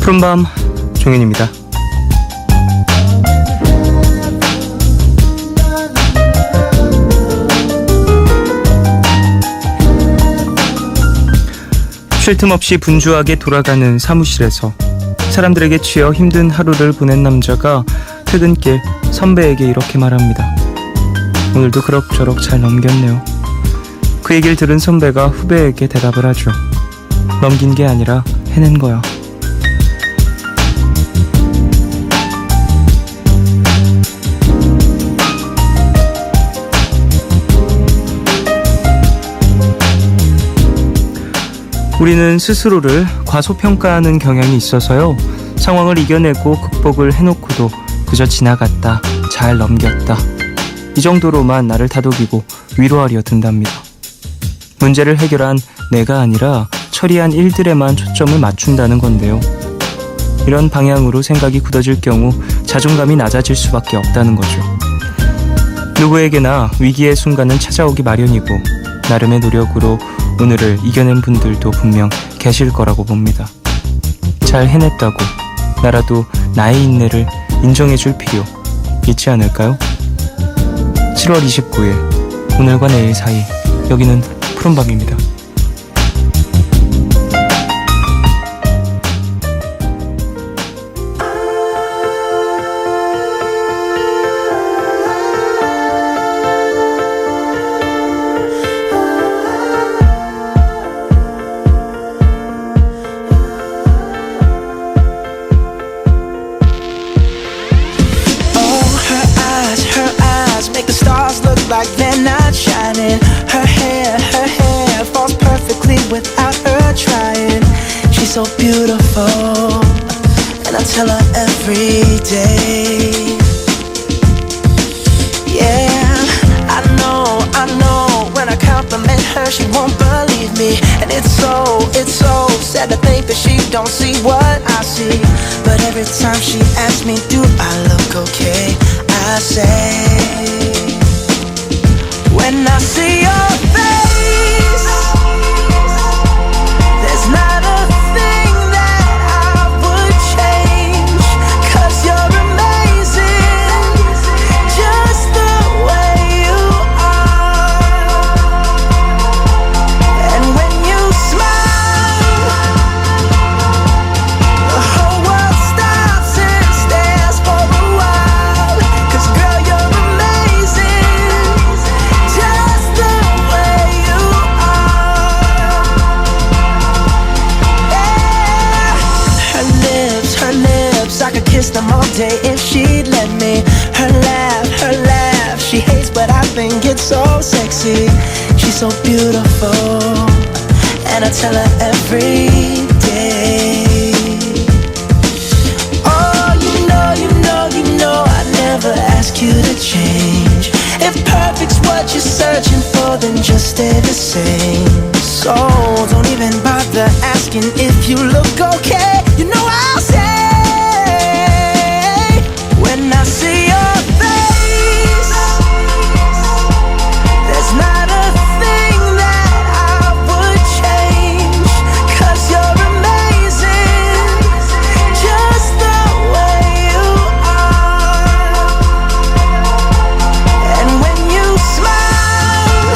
푸른밤 종현입니다. 쉴 틈 없이 분주하게 돌아가는 사무실에서 사람들에게 치여 힘든 하루를 보낸 남자가 퇴근길 선배에게 이렇게 말합니다. 오늘도 그럭저럭 잘 넘겼네요. 그 얘기를 들은 선배가 후배에게 대답을 하죠. 넘긴 게 아니라 해낸 거야. 우리는 스스로를 과소평가하는 경향이 있어서요. 상황을 이겨내고 극복을 해놓고도 그저 지나갔다, 잘 넘겼다, 이 정도로만 나를 다독이고 위로하려 든답니다. 문제를 해결한 내가 아니라 처리한 일들에만 초점을 맞춘다는 건데요. 이런 방향으로 생각이 굳어질 경우 자존감이 낮아질 수밖에 없다는 거죠. 누구에게나 위기의 순간은 찾아오기 마련이고 나름의 노력으로 오늘을 이겨낸 분들도 분명 계실 거라고 봅니다. 잘 해냈다고 나라도 나의 인내를 인정해줄 필요 있지 않을까요? 7월 29일 오늘과 내일 사이, 여기는 푸른밤입니다. Make the stars look like they're not shining. Her hair falls perfectly without her trying. She's so beautiful, and I tell her every day. Yeah, I know when I compliment her she won't believe me. And it's so sad to think that she don't see what I see. But every time she asks me, do I look okay, I say, when I see your face, there's not a thing that I would change. 'Cause you're amazing, just the way you are. And when you smile, the whole world stops and stares for a while. 'Cause girl, you're amazing, just the way you are. Yeah. Her lips, I could kiss them all day if she'd let me. Her laugh, she hates but I think it's so sexy. She's so beautiful, and I tell her every day. Oh, you know I never ask you to change. If perfect's what you're searching for, then just stay the same. So don't even bother asking if you look okay. You know I'll say, when I see your face, there's not a thing that I would change. 'Cause you're amazing, just the way you are. And when you smile,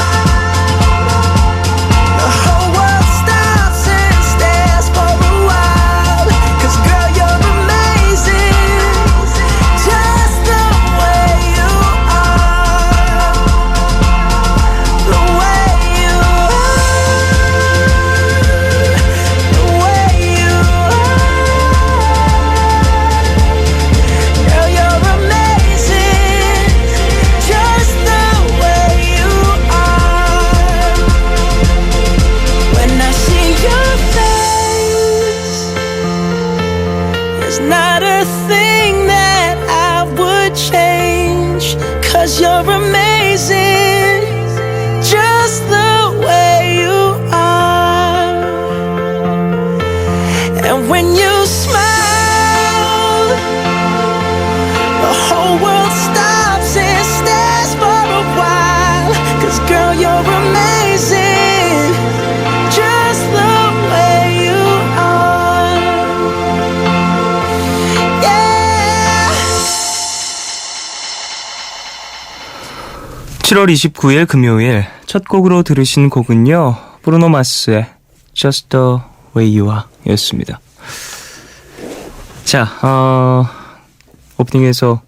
the whole world stops and stares for a while. 'Cause girl, you're 7월 29일 금요일 첫 곡으로 들으신 곡은요, 브루노 마스의 Just the Way You Are 였습니다. 자, 오프닝에서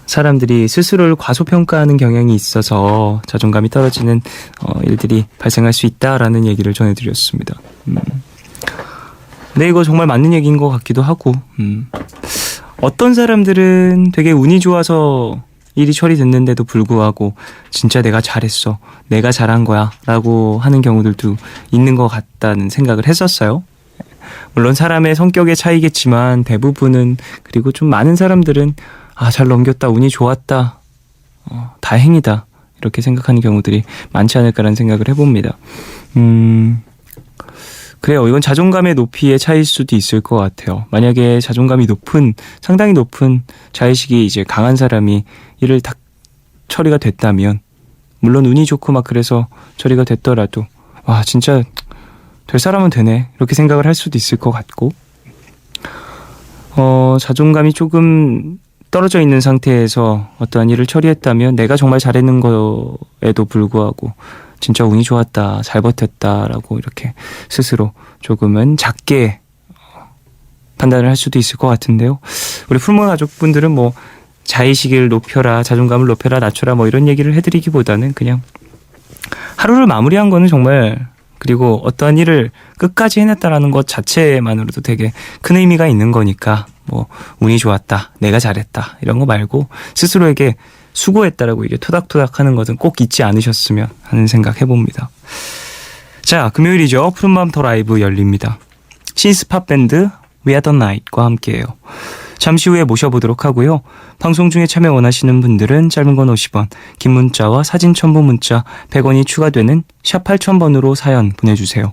사람들이 스스로를 과소평가하는 경향이 있어서 자존감이 떨어지는 일들이 발생할 수 있다라는 얘기를 전해드렸습니다. 네, 이거 정말 맞는 얘기인 것 같기도 하고, 어떤 사람들은 되게 운이 좋아서 일이 처리됐는데도 불구하고 진짜 내가 잘했어, 내가 잘한 거야 라고 하는 경우들도 있는 것 같다는 생각을 했었어요. 물론 사람의 성격의 차이겠지만 대부분은, 그리고 좀 많은 사람들은 잘 넘겼다, 운이 좋았다, 다행이다 이렇게 생각하는 경우들이 많지 않을까라는 생각을 해봅니다. 그래요. 이건 자존감의 높이의 차이일 수도 있을 것 같아요. 만약에 자존감이 상당히 높은 자의식이 이제 강한 사람이 일을 다 처리가 됐다면, 물론 운이 좋고 막 그래서 처리가 됐더라도 와, 진짜 될 사람은 되네 이렇게 생각을 할 수도 있을 것 같고, 자존감이 조금 떨어져 있는 상태에서 어떠한 일을 처리했다면 내가 정말 잘했는 거에도 불구하고 진짜 운이 좋았다, 잘 버텼다라고 이렇게 스스로 조금은 작게 판단을 할 수도 있을 것 같은데요. 우리 풀모 가족분들은 뭐 자의식을 높여라, 자존감을 높여라, 낮춰라 뭐 이런 얘기를 해드리기보다는 그냥 하루를 마무리한 거는 정말, 그리고 어떠한 일을 끝까지 해냈다라는 것 자체만으로도 되게 큰 의미가 있는 거니까, 뭐 운이 좋았다, 내가 잘했다 이런 거 말고 스스로에게 수고했다라고 이게 토닥토닥 하는 것은 꼭 잊지 않으셨으면 하는 생각 해봅니다. 자, 금요일이죠. 푸른밤 더 라이브 열립니다. 신스팝 밴드 We Are The Night과 함께해요. 잠시 후에 모셔보도록 하고요. 방송 중에 참여 원하시는 분들은 짧은 건 50원, 긴 문자와 사진 첨부 문자 100원이 추가되는 샵 8000번으로 사연 보내주세요.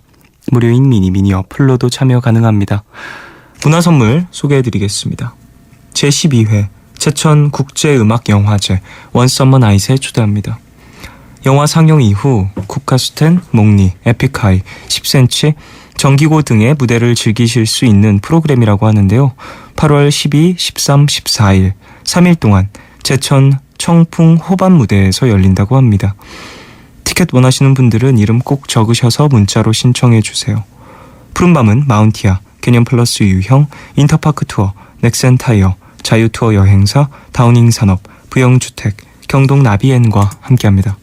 무료인 미니 어플로도 참여 가능합니다. 문화선물 소개해드리겠습니다. 제12회 제천국제음악영화제 Once Upon a Night에 초대합니다. 영화 상영 이후 국카스텐, 목니, 에픽하이, 10cm, 정기고 등의 무대를 즐기실 수 있는 프로그램이라고 하는데요. 8월 12, 13, 14일 3일 동안 제천 청풍 호반 무대에서 열린다고 합니다. 티켓 원하시는 분들은 이름 꼭 적으셔서 문자로 신청해 주세요. 푸른밤은 마운티아, 개념플러스 유형, 인터파크 투어, 넥센타이어, 자유투어 여행사, 다우닝 산업, 부영주택, 경동 나비엔과 함께합니다.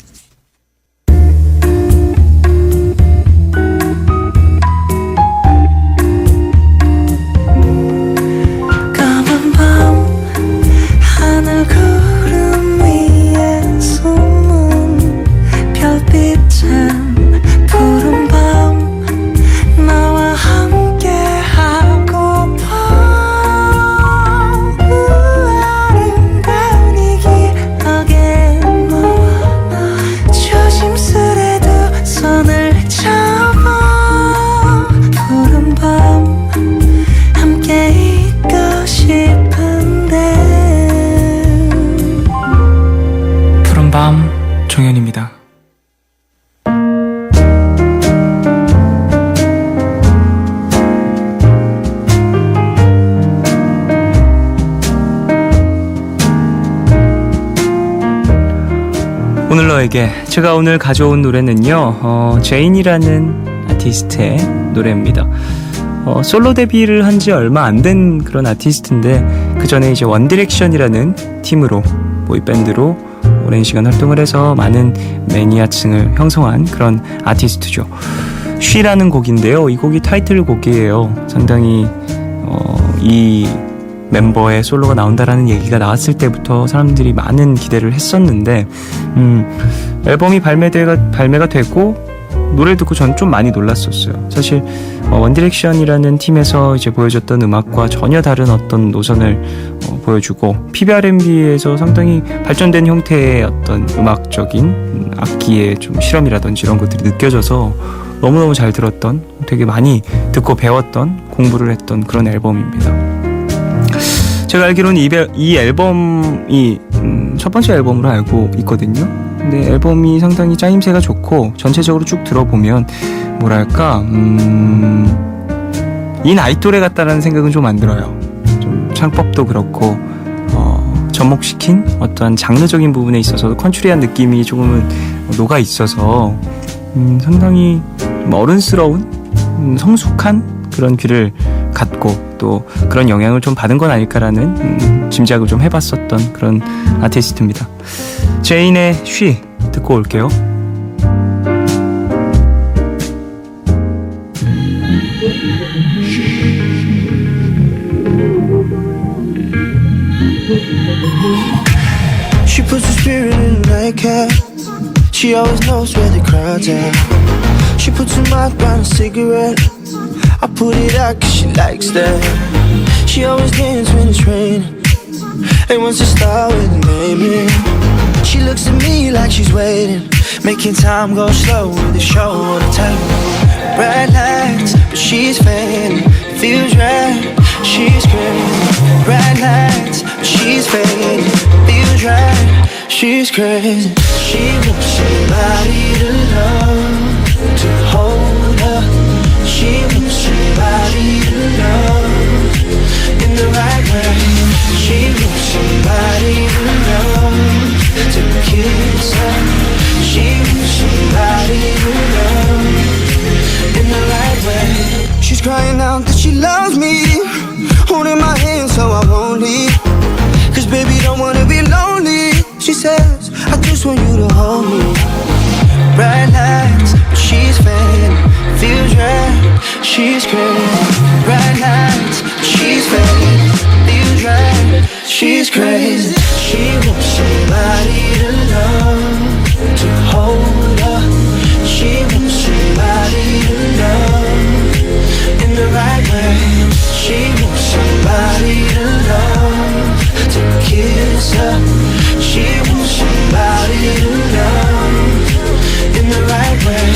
종현입니다. 오늘 너에게 제가 오늘 가져온 노래는요, 제인이라는 아티스트의 노래입니다. 솔로 데뷔를 한 지 얼마 안 된 그런 아티스트인데, 그 전에 이제 원디렉션이라는 팀으로, 보이밴드로 오랜 시간 활동을 해서 많은 매니아층을 형성한 그런 아티스트죠. 쉬라는 곡인데요. 이 곡이 타이틀곡이에요. 상당히 이 멤버의 솔로가 나온다라는 얘기가 나왔을 때부터 사람들이 많은 기대를 했었는데, 앨범이 발매가 되고 노래를 듣고 전 좀 많이 놀랐었어요. 사실 원디렉션이라는 팀에서 이제 보여줬던 음악과 전혀 다른 어떤 노선을 보여주고, PBR&B에서 상당히 발전된 형태의 어떤 음악적인 악기의 좀 실험이라든지 이런 것들이 느껴져서 너무너무 잘 들었던, 되게 많이 듣고 배웠던, 공부를 했던 그런 앨범입니다. 제가 알기로는 이 앨범이 첫 번째 앨범으로 알고 있거든요. 근데 앨범이 상당히 짜임새가 좋고, 전체적으로 쭉 들어보면 뭐랄까, 이 나이 또래 같다라는 생각은 좀 안 들어요. 좀 창법도 그렇고, 접목시킨 어떠한 장르적인 부분에 있어서도 컨츄리한 느낌이 조금은 녹아 있어서 상당히 좀 어른스러운 성숙한 그런 귀를 갖고 또 그런 영향을 좀 받은 건 아닐까라는 짐작을 좀 해봤었던 그런 아티스트입니다. 제인의 쉬 듣고 올게요. She puts her spirit in a nightcap. She always knows where the crowd's at. She puts her mouth on a cigarette. I put it out cause she likes that. She always dances when it's raining and wants to start with a name in. She looks at me like she's waiting, making time go slow with the show on the table. Bright lights, but she's fading. Feels right, she's crazy. Bright lights, but she's fading. Feels right, she's crazy. She wants somebody to love, to hold her. She wants somebody to love in the right way. She wants somebody to love, to kiss her. She wants somebody to love in the right way. She's crying out that she loves me, holding my hand so I won't leave. Cause baby don't wanna be lonely. She says, I just want you to hold me. Bright lights, but she's fading. Feels right, she's crazy. Bright lights, but she's fading. Feels right, she's crazy. She wants somebody to love, to hold her. She wants somebody to love in the right way. She wants somebody to love, to kiss her. She wants somebody to love in the right way.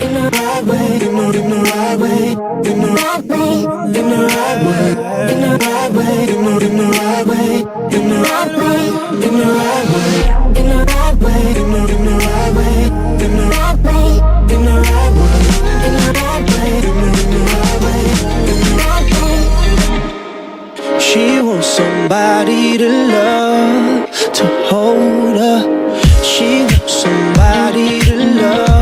In the right way, in the right way, in the right way, in the right way, in the right way, in the right way, in the right way, in the right way, in the right way, in the right way, in the right way, in the right way, in the right way, in the right way, in the right way. She wants somebody to love, to hold her. She wants somebody to love.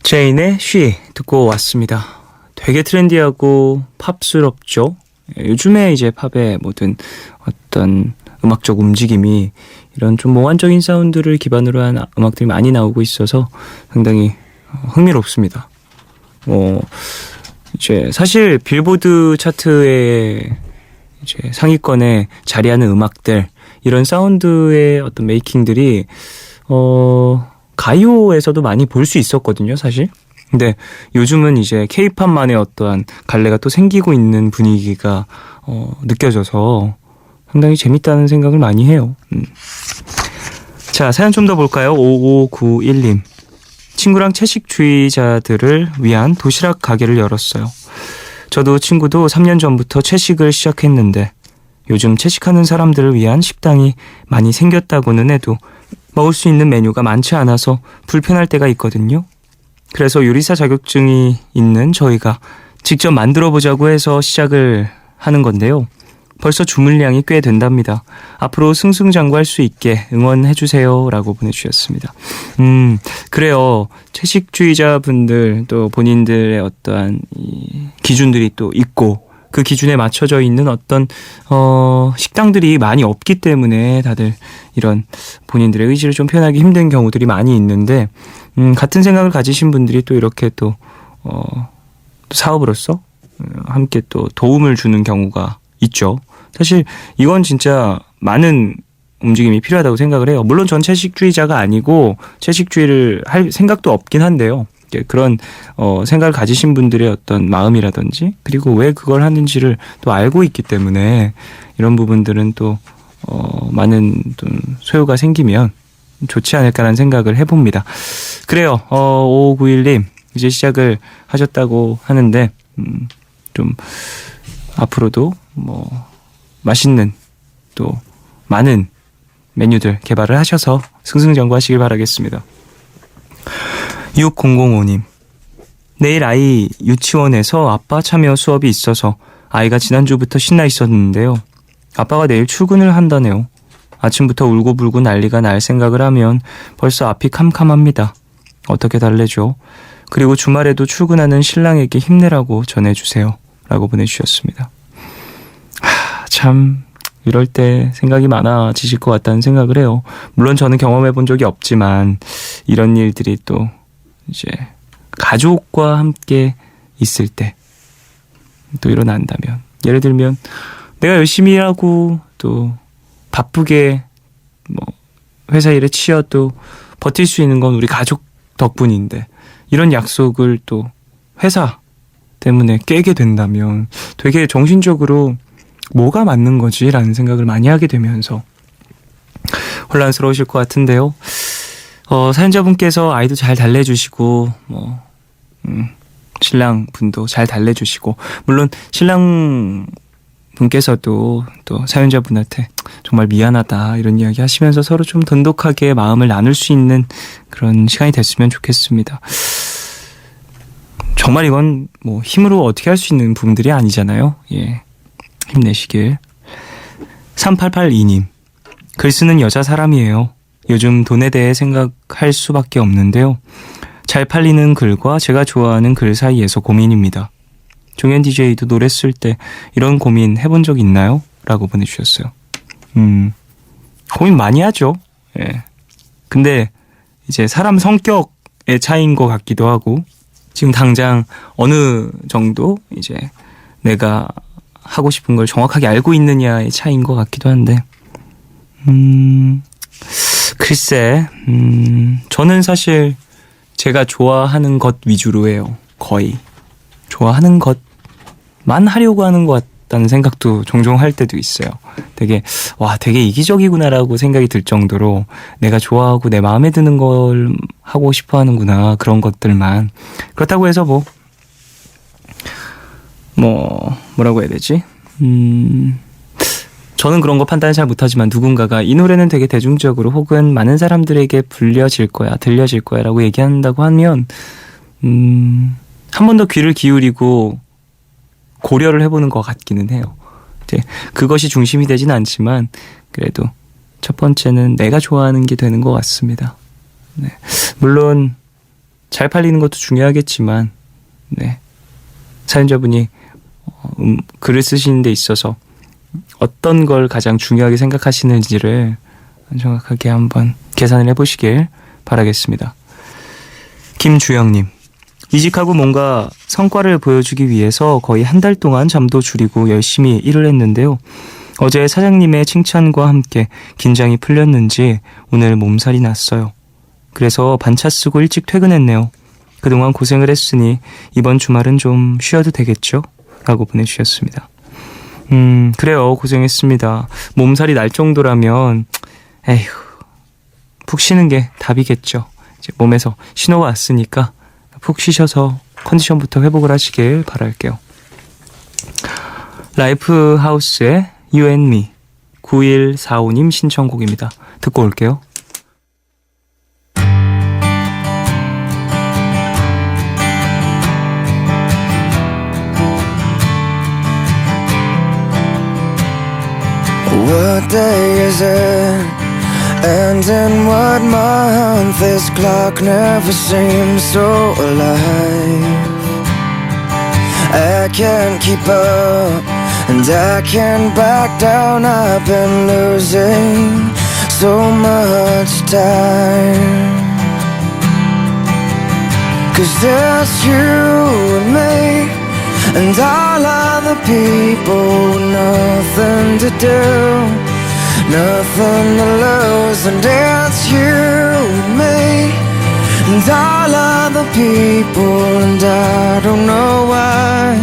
제인의 쉬 듣고 왔습니다. 되게 트렌디하고 팝스럽죠. 요즘에 이제 팝의 모든 어떤 음악적 움직임이 이런 좀 몽환적인 사운드를 기반으로 한 음악들이 많이 나오고 있어서 상당히 흥미롭습니다. 이제 사실 빌보드 차트에 이제 상위권에 자리하는 음악들, 이런 사운드의 어떤 메이킹들이 가요에서도 많이 볼 수 있었거든요, 사실. 근데 요즘은 이제 K-팝만의 어떠한 갈래가 또 생기고 있는 분위기가 느껴져서 상당히 재밌다는 생각을 많이 해요. 자, 사연 좀 더 볼까요? 5591님. 친구랑 채식주의자들을 위한 도시락 가게를 열었어요. 저도 친구도 3년 전부터 채식을 시작했는데 요즘 채식하는 사람들을 위한 식당이 많이 생겼다고는 해도 먹을 수 있는 메뉴가 많지 않아서 불편할 때가 있거든요. 그래서 요리사 자격증이 있는 저희가 직접 만들어보자고 해서 시작을 하는 건데요. 벌써 주문량이 꽤 된답니다. 앞으로 승승장구할 수 있게 응원해주세요 라고 보내주셨습니다. 그래요. 채식주의자분들 또 본인들의 어떠한 이 기준들이 또 있고 그 기준에 맞춰져 있는 어떤 식당들이 많이 없기 때문에 다들 이런 본인들의 의지를 좀 표현하기 힘든 경우들이 많이 있는데 같은 생각을 가지신 분들이 또 이렇게 또 사업으로서 함께 또 도움을 주는 경우가 있죠. 사실 이건 진짜 많은 움직임이 필요하다고 생각을 해요. 물론 전 채식주의자가 아니고 채식주의를 할 생각도 없긴 한데요. 그런 생각을 가지신 분들의 어떤 마음이라든지 그리고 왜 그걸 하는지를 또 알고 있기 때문에 이런 부분들은 또 많은 좀 소요가 생기면 좋지 않을까라는 생각을 해봅니다. 그래요. 5591님 이제 시작을 하셨다고 하는데 좀 앞으로도 뭐 맛있는 또 많은 메뉴들 개발을 하셔서 승승장구하시길 바라겠습니다. 6005님 내일 아이 유치원에서 아빠 참여 수업이 있어서 아이가 지난주부터 신나 있었는데요. 아빠가 내일 출근을 한다네요. 아침부터 울고불고 난리가 날 생각을 하면 벌써 앞이 캄캄합니다. 어떻게 달래죠? 그리고 주말에도 출근하는 신랑에게 힘내라고 전해주세요. 라고 보내주셨습니다. 참 이럴 때 생각이 많아지실 것 같다는 생각을 해요. 물론 저는 경험해 본 적이 없지만 이런 일들이 또 이제 가족과 함께 있을 때 또 일어난다면 예를 들면 내가 열심히 일하고 또 바쁘게 뭐 회사 일에 치여도 버틸 수 있는 건 우리 가족 덕분인데 이런 약속을 또 회사 때문에 깨게 된다면 되게 정신적으로 뭐가 맞는 거지? 라는 생각을 많이 하게 되면서 혼란스러우실 것 같은데요. 사연자분께서 아이도 잘 달래주시고 신랑분도 잘 달래주시고 물론 신랑분께서도 또 사연자분한테 정말 미안하다 이런 이야기 하시면서 서로 좀 돈독하게 마음을 나눌 수 있는 그런 시간이 됐으면 좋겠습니다. 정말 이건 뭐 힘으로 어떻게 할 수 있는 부분들이 아니잖아요. 예, 힘내시길. 3882님 글 쓰는 여자 사람이에요. 요즘 돈에 대해 생각할 수밖에 없는데요. 잘 팔리는 글과 제가 좋아하는 글 사이에서 고민입니다. 종현 DJ도 노래 쓸 때 이런 고민 해본 적 있나요? 라고 보내주셨어요. 고민 많이 하죠. 예. 근데 이제 사람 성격의 차이인 것 같기도 하고 지금 당장 어느 정도 이제 내가 하고 싶은 걸 정확하게 알고 있느냐의 차이인 것 같기도 한데 글쎄 저는 사실 제가 좋아하는 것 위주로 해요. 거의 좋아하는 것만 하려고 하는 것 같다는 생각도 종종 할 때도 있어요. 되게 이기적이구나라고 생각이 들 정도로 내가 좋아하고 내 마음에 드는 걸 하고 싶어 하는구나 그런 것들만. 그렇다고 해서 뭐라고 해야 되지? 저는 그런 거 판단을 잘 못하지만 누군가가 이 노래는 되게 대중적으로 혹은 많은 사람들에게 들려질 거야 라고 얘기한다고 하면 한 번 더 귀를 기울이고 고려를 해보는 것 같기는 해요. 이제 그것이 중심이 되진 않지만 그래도 첫 번째는 내가 좋아하는 게 되는 것 같습니다. 네. 물론 잘 팔리는 것도 중요하겠지만 네. 사연자분이 글을 쓰시는 데 있어서 어떤 걸 가장 중요하게 생각하시는지를 정확하게 한번 계산을 해보시길 바라겠습니다. 김주영님 이직하고 뭔가 성과를 보여주기 위해서 거의 한 달 동안 잠도 줄이고 열심히 일을 했는데요. 어제 사장님의 칭찬과 함께 긴장이 풀렸는지 오늘 몸살이 났어요. 그래서 반차 쓰고 일찍 퇴근했네요. 그동안 고생을 했으니 이번 주말은 좀 쉬어도 되겠죠? 라고 보내주셨습니다. 그래요. 고생했습니다. 몸살이 날 정도라면 에휴 푹 쉬는 게 답이겠죠. 이제 몸에서 신호가 왔으니까 푹 쉬셔서 컨디션부터 회복을 하시길 바랄게요. 라이프 하우스의 You and Me 9145님 신청곡입니다. 듣고 올게요. What day is it? And in what month? This clock never seems so alive. I can't keep up, and I can't back down. I've been losing so much time. 'Cause there's you and me, and all other people with nothing to do, nothing to lose. And it's you and me, and all other people, and I don't know why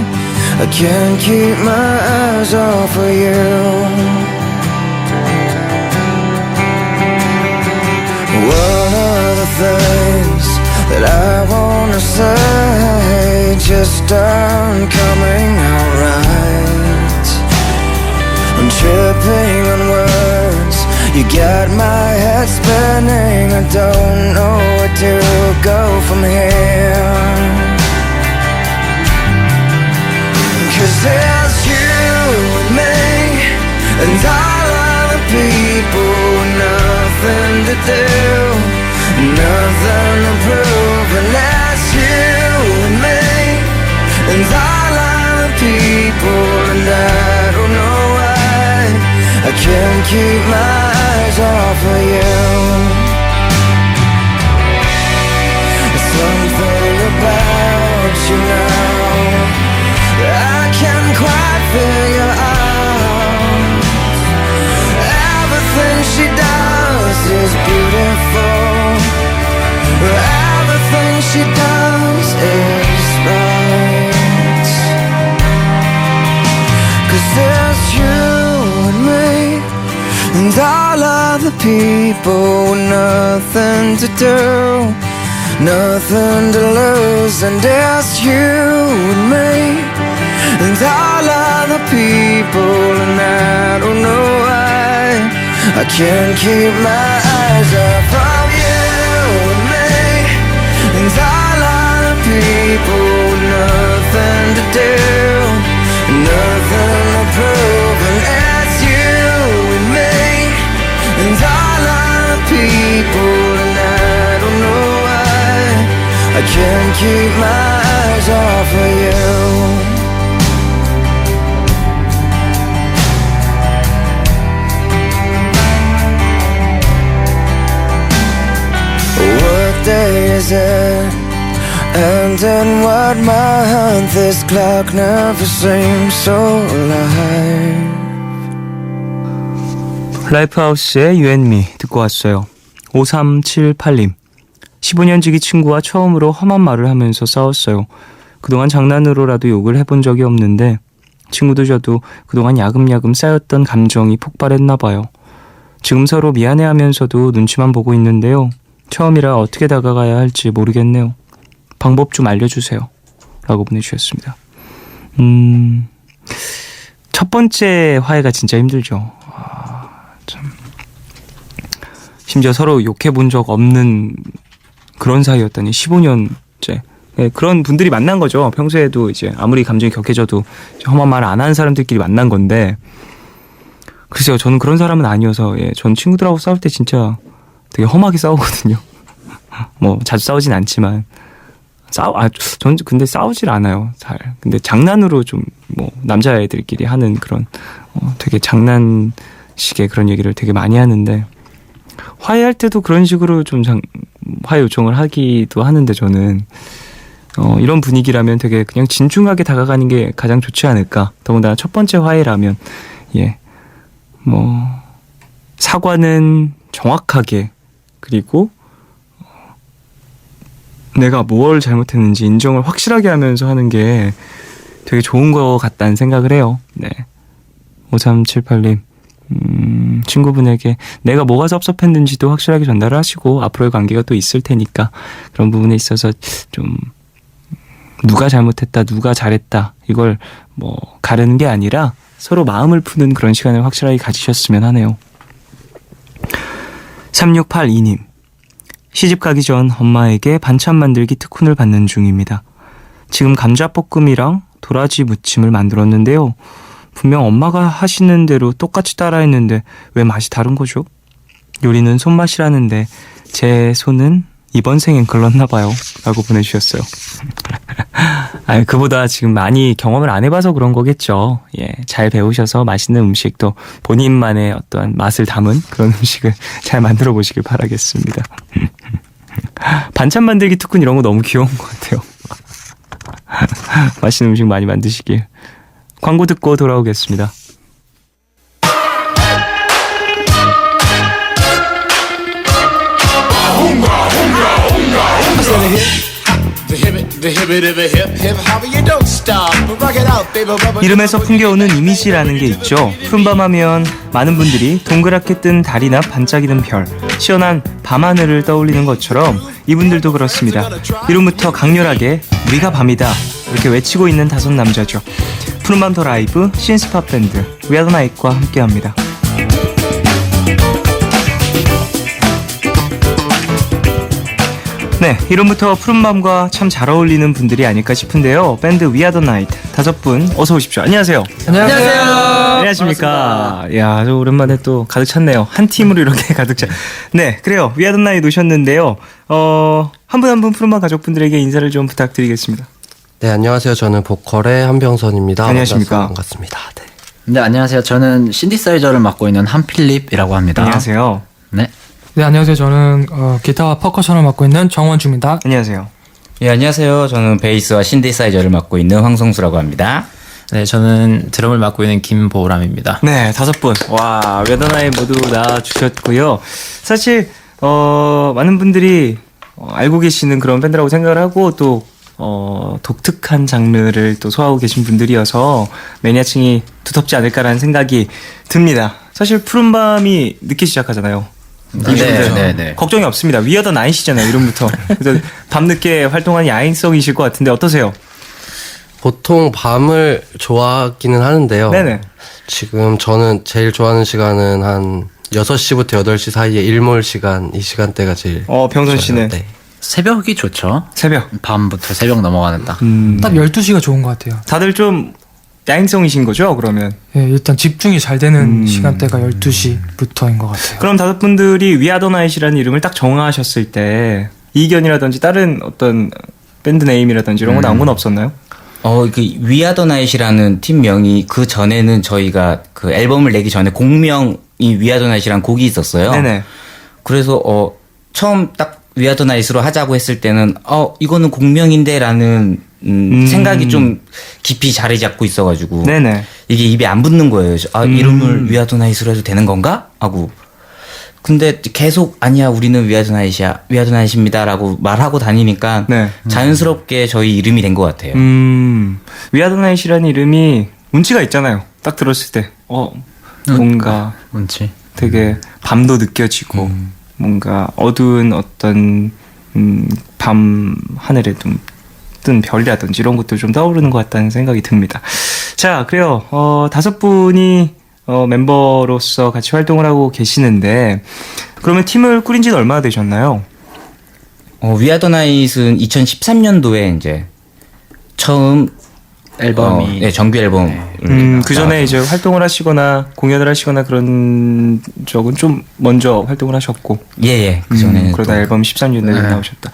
I can't keep my eyes off of you. One of the things that I wanna say just aren't coming out right. I'm tripping on words, you got my head spinning. I don't know where to go from here. 'Cause there's you and me, and all other people with nothing to do, nothing to prove. And that's you and me, and all other people, and I don't know why I can't keep my eyes off of you. Something about you now I can't quite figure out. Everything she does is beautiful, everything she does is right. 'Cause there's you and me, and all other people with nothing to do, nothing to lose. And there's you and me, and all other people, and I don't know why I can't keep my eyes off of you and me, and all other people with nothing to do, nothing to prove. And it's you and me, and all other people, and I don't know why I can't keep my eyes off of you. What day is it? And in what month? This clock never seems so alive. 라이프하우스의 You and Me 듣고 왔어요. 5378님. 15년 지기 친구와 처음으로 험한 말을 하면서 싸웠어요. 그동안 장난으로라도 욕을 해본 적이 없는데 친구도 저도 그동안 야금야금 쌓였던 감정이 폭발했나 봐요. 지금 서로 미안해하면서도 눈치만 보고 있는데요. 처음이라 어떻게 다가가야 할지 모르겠네요. 방법 좀 알려주세요. 라고 보내주셨습니다. 첫 번째 화해가 진짜 힘들죠. 참. 심지어 서로 욕해본 적 없는 그런 사이였다니 15년째. 네, 그런 분들이 만난 거죠. 평소에도 이제 아무리 감정이 격해져도 험한 말 안 하는 사람들끼리 만난 건데, 글쎄요, 저는 그런 사람은 아니어서, 전 친구들하고 싸울 때 진짜 되게 험하게 싸우거든요. 뭐 자주 싸우진 않지만 전 근데 싸우질 않아요, 잘. 근데 장난으로 좀 뭐 남자애들끼리 하는 그런 되게 장난식의 그런 얘기를 되게 많이 하는데, 화해할 때도 그런 식으로 좀 화해 요청을 하기도 하는데, 저는 이런 분위기라면 되게 그냥 진중하게 다가가는 게 가장 좋지 않을까. 더군다나 첫 번째 화해라면 뭐 사과는 정확하게, 그리고 내가 뭘 잘못했는지 인정을 확실하게 하면서 하는 게 되게 좋은 것 같다는 생각을 해요. 네. 5378님, 친구분에게 내가 뭐가 섭섭했는지도 확실하게 전달을 하시고, 앞으로의 관계가 또 있을 테니까 그런 부분에 있어서 좀 누가 잘못했다, 누가 잘했다, 이걸 뭐 가르는 게 아니라 서로 마음을 푸는 그런 시간을 확실하게 가지셨으면 하네요. 3682님, 시집 가기 전 엄마에게 반찬 만들기 특훈을 받는 중입니다. 지금 감자볶음이랑 도라지 무침을 만들었는데요. 분명 엄마가 하시는 대로 똑같이 따라했는데 왜 맛이 다른 거죠? 요리는 손맛이라는데 제 손은 이번 생엔 글렀나 봐요. 라고 보내주셨어요. 아니, 그보다 지금 많이 경험을 안 해봐서 그런 거겠죠. 예, 잘 배우셔서 맛있는 음식도 본인만의 어떠한 맛을 담은 그런 음식을 잘 만들어 보시길 바라겠습니다. 반찬 만들기 특훈 이런 거 너무 귀여운 것 같아요. 맛있는 음식 많이 만드시길. 광고 듣고 돌아오겠습니다. 이름에서 풍겨오는 이미지라는 게 있죠. 푸른밤하면 많은 분들이 동그랗게 뜬 달이나 반짝이는 별, 시원한 밤하늘을 떠올리는 것처럼 이분들도 그렇습니다. 이름부터 강렬하게 우리가 밤이다 이렇게 외치고 있는 다섯 남자죠. 푸른밤 더 라이브 신스팝 밴드 We Are The Night과 함께합니다. 네, 이름부터 푸른밤과 참 잘 어울리는 분들이 아닐까 싶은데요. 밴드 We Are The Night 다섯 분 어서 오십시오. 안녕하세요. 안녕하세요. 안녕하십니까. 야, 저 오랜만에 또 가득 찼네요. 한 팀으로 이렇게 가득 찼. 네, 그래요. We Are The Night 오셨는데요. 한 분 한 분 푸른밤 가족분들에게 인사를 좀 부탁드리겠습니다. 네, 안녕하세요. 저는 보컬의 한병선입니다. 안녕하십니까. 반갑습니다. 네. 네, 안녕하세요. 저는 신디사이저를 맡고 있는 한필립이라고 합니다. 안녕하세요. 네. 네, 안녕하세요. 저는 기타와 퍼커션을 맡고 있는 정원주입니다. 안녕하세요. 예, 안녕하세요. 저는 베이스와 신디사이저를 맡고 있는 황성수라고 합니다. 네, 저는 드럼을 맡고 있는 김보람입니다. 네, 다섯 분. 와, We Are The Night 모두 나와주셨고요. 사실 많은 분들이 알고 계시는 그런 밴드라고 생각을 하고 또 독특한 장르를 또 소화하고 계신 분들이어서 매니아층이 두텁지 않을까라는 생각이 듭니다. 사실 푸른밤이 늦게 시작하잖아요. 네. 걱정이 없습니다. We Are The Night이잖아요, 이름부터. 그래서 밤늦게 활동하는 야행성이실 것 같은데 어떠세요? 보통 밤을 좋아하기는 하는데요. 네네. 지금 저는 제일 좋아하는 시간은 한 6시부터 8시 사이에 일몰 시간, 이 시간대가 제일 병선 씨는 좋아요. 네. 새벽이 좋죠. 새벽. 밤부터 새벽 넘어가는 딱. 딱 12시가 좋은 것 같아요. 다들 좀 야행성이신 거죠, 그러면? 예, 일단 집중이 잘 되는 시간대가 12시부터인 것 같아요. 그럼 다섯 분들이 We Are The Night이라는 이름을 딱 정하셨을 때 이견이라든지 다른 어떤 밴드 네임이라든지 이런 거 나온 건 없었나요? 그 We Are The Night이라는 팀명이 그 전에는 저희가 그 앨범을 내기 전에 공명이 We Are The Night이라는 곡이 있었어요. 네네. 그래서 처음 딱 We Are The Night으로 하자고 했을 때는 이거는 공명인데라는 생각이 좀 깊이 자리 잡고 있어가지고 네네. 이게 입에 안 붙는 거예요. 이름을 We Are The Night으로 해도 되는 건가? 하고 근데 계속 아니야 우리는 We Are The Night이야 We Are The Night입니다라고 말하고 다니니까 네. 자연스럽게 저희 이름이 된 것 같아요. We Are The Night이라는 이름이 운치가 있잖아요. 딱 들었을 때 뭔가 뭔지. 되게 밤도 느껴지고 뭔가 어두운 어떤 밤 하늘에 좀 뜬 별이라든지 이런 것도 좀 떠오르는 것 같다는 생각이 듭니다. 자, 그래요. 다섯 분이 멤버로서 같이 활동을 하고 계시는데 그러면 팀을 꾸린 지는 얼마나 되셨나요? We Are The Night은 2013년도에 이제 처음 앨범이 정규 앨범. 그 전에 이제 활동을 하시거나 공연을 하시거나 그런 적은 좀 먼저 활동을 하셨고. 예. 그 전에는 그러다 앨범 13년 내에 나오셨다.